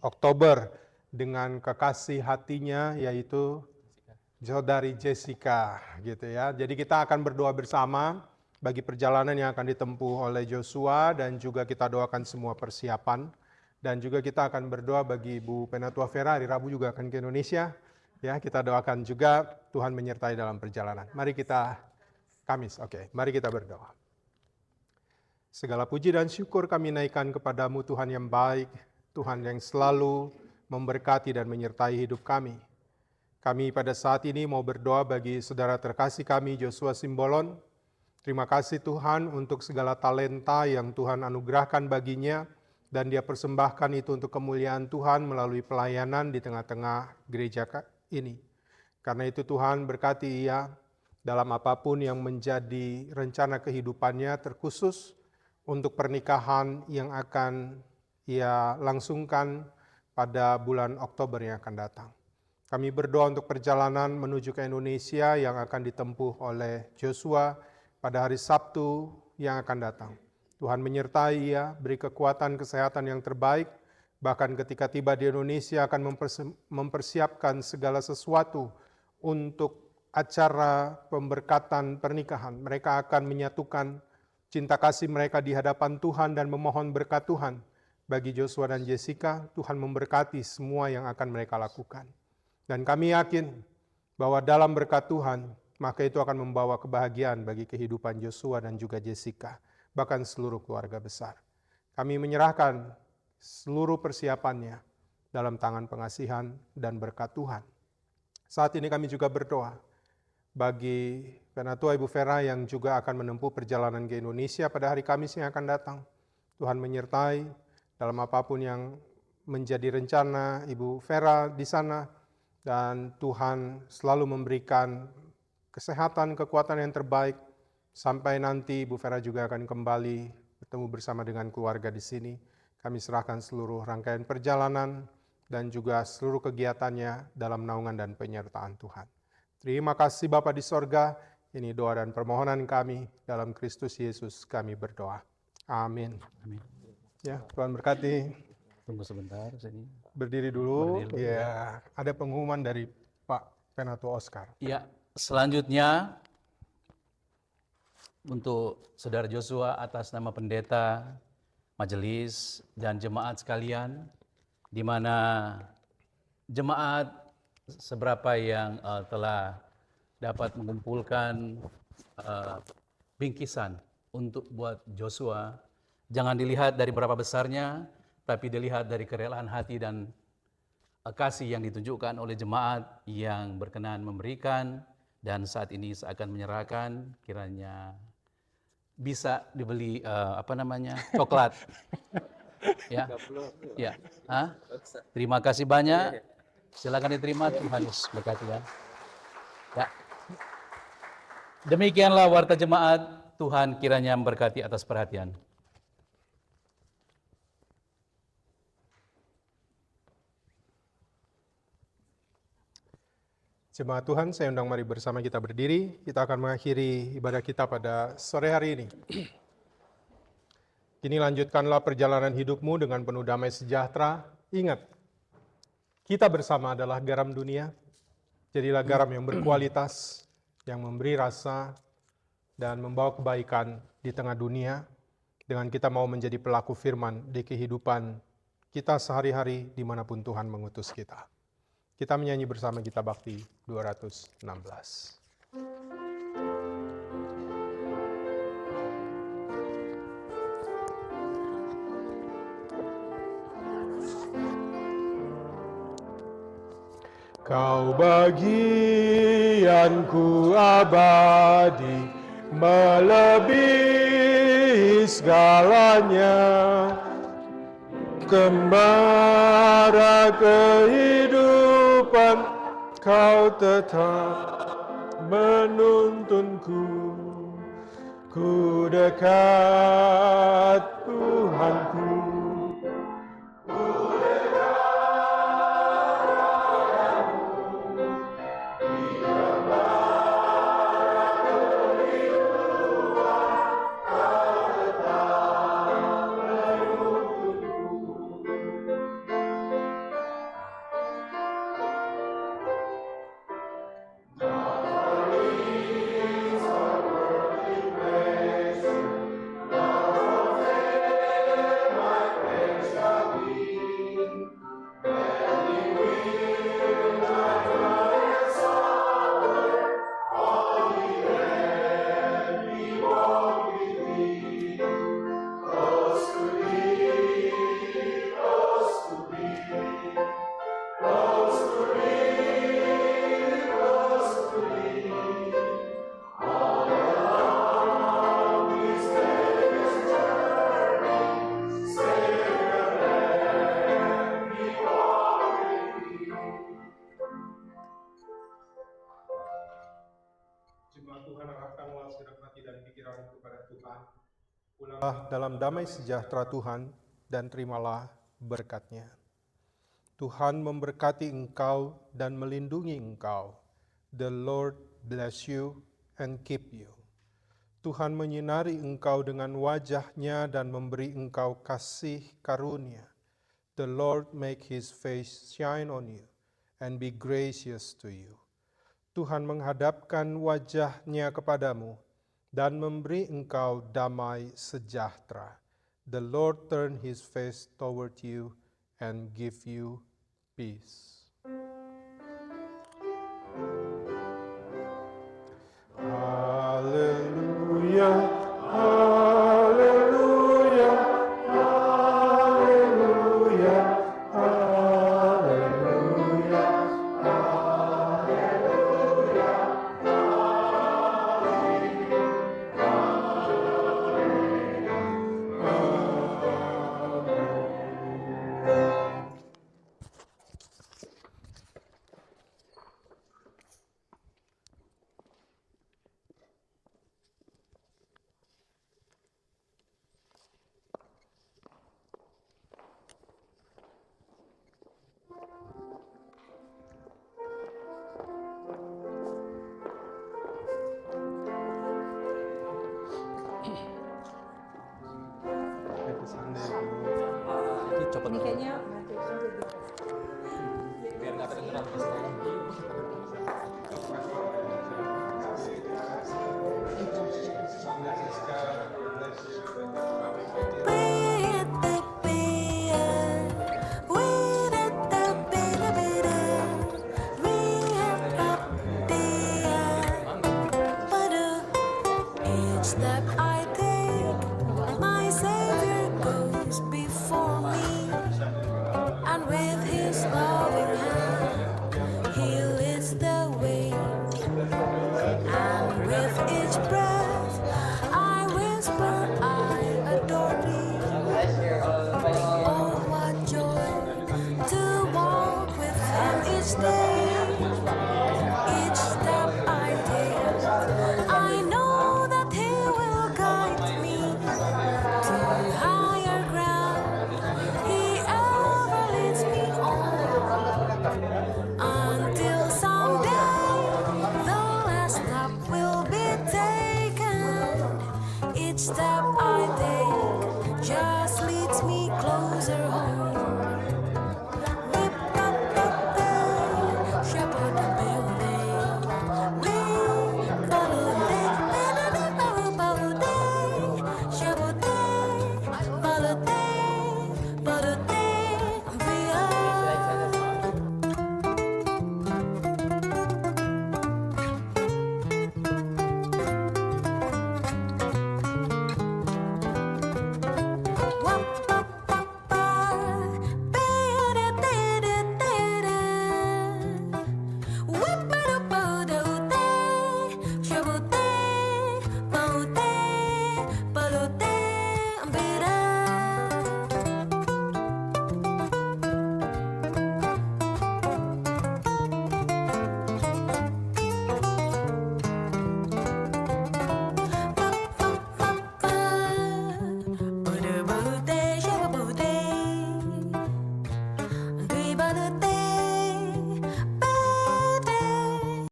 Oktober dengan kekasih hatinya yaitu Saudari Jessica, gitu ya. Jadi kita akan berdoa bersama bagi perjalanan yang akan ditempuh oleh Joshua dan juga kita doakan semua persiapan. Dan juga kita akan berdoa bagi Ibu Penatua Vera, hari Rabu juga akan ke Indonesia. Ya, kita doakan juga Tuhan menyertai dalam perjalanan. Mari kita, mari kita berdoa. Segala puji dan syukur kami naikkan kepadamu Tuhan yang baik, Tuhan yang selalu memberkati dan menyertai hidup kami. Kami pada saat ini mau berdoa bagi saudara terkasih kami Joshua Simbolon. Terima kasih Tuhan untuk segala talenta yang Tuhan anugerahkan baginya dan dia persembahkan itu untuk kemuliaan Tuhan melalui pelayanan di tengah-tengah gereja ini. Karena itu Tuhan berkati ia dalam apapun yang menjadi rencana kehidupannya, terkhusus untuk pernikahan yang akan ia langsungkan pada bulan Oktober yang akan datang. Kami berdoa untuk perjalanan menuju ke Indonesia yang akan ditempuh oleh Joshua pada hari Sabtu yang akan datang. Tuhan menyertai ia, beri kekuatan kesehatan yang terbaik, bahkan ketika tiba di Indonesia akan mempersiapkan segala sesuatu untuk acara pemberkatan pernikahan. Mereka akan menyatukan cinta kasih mereka di hadapan Tuhan dan memohon berkat Tuhan. Bagi Joshua dan Jessica, Tuhan memberkati semua yang akan mereka lakukan. Dan kami yakin bahwa dalam berkat Tuhan, maka itu akan membawa kebahagiaan bagi kehidupan Joshua dan juga Jessica, bahkan seluruh keluarga besar. Kami menyerahkan seluruh persiapannya dalam tangan pengasihan dan berkat Tuhan. Saat ini kami juga berdoa bagi Penatua Ibu Vera yang juga akan menempuh perjalanan ke Indonesia pada hari Kamis yang akan datang. Tuhan menyertai dalam apapun yang menjadi rencana Ibu Vera di sana, dan Tuhan selalu memberikan kesehatan, kekuatan yang terbaik, sampai nanti Ibu Vera juga akan kembali bertemu bersama dengan keluarga di sini. Kami serahkan seluruh rangkaian perjalanan dan juga seluruh kegiatannya dalam naungan dan penyertaan Tuhan. Terima kasih Bapa di sorga, ini doa dan permohonan kami dalam Kristus Yesus kami berdoa. Amin. Amin. Ya, Tuhan berkati. Tunggu sebentar sini. Berdiri dulu. Berdiri dulu. Ya, ada pengumuman dari Pak Penatua Oscar. Ya, selanjutnya untuk Saudara Joshua atas nama pendeta, majelis, dan jemaat sekalian, di mana jemaat seberapa yang telah dapat mengumpulkan bingkisan untuk buat Joshua. Jangan dilihat dari berapa besarnya, tapi dilihat dari kerelaan hati dan kasih yang ditunjukkan oleh jemaat yang berkenan memberikan, dan saat ini saya akan menyerahkan, kiranya bisa dibeli coklat. Ya, ya. Terima kasih banyak. Silakan diterima, Tuhan Yesus berkati ya. Ya. Demikianlah warta jemaat, Tuhan kiranya memberkati atas perhatian. Jemaat Tuhan, saya undang mari bersama kita berdiri. Kita akan mengakhiri ibadah kita pada sore hari ini. Kini lanjutkanlah perjalanan hidupmu dengan penuh damai sejahtera. Ingat, kita bersama adalah garam dunia. Jadilah garam yang berkualitas, yang memberi rasa, dan membawa kebaikan di tengah dunia. Dengan kita mau menjadi pelaku firman di kehidupan kita sehari-hari dimanapun Tuhan mengutus kita. Kita menyanyi bersama Gita Bakti 216. Kau bagianku abadi, melebihi segalanya, gembara kehidupan, kau tetap menuntunku. Ku dekat Tuhanku. dan pikiranmu kepada Tuhan. Pulanglah dalam damai sejahtera Tuhan dan terimalah berkat-Nya. Tuhan memberkati engkau dan melindungi engkau. The Lord bless you and keep you. Tuhan menyinari engkau dengan wajah-Nya dan memberi engkau kasih karunia. The Lord make His face shine on you and be gracious to you. Tuhan menghadapkan wajah-Nya kepadamu dan memberi engkau damai sejahtera. The Lord turn His face toward you and give you peace. Hallelujah, hallelujah, hallelujah, hallelujah. Ini kayaknya Biar nggak kedengeran. Step I take, my Savior goes before me, and with His loving hand, He leads the way. And with each breath, I whisper, I adore Thee. Oh, what joy to walk with Him each day. Each step I take, I know that He will guide me to higher ground. He ever leads me on until someday the last step will be taken. Each step I take just leads me closer home. Baluté,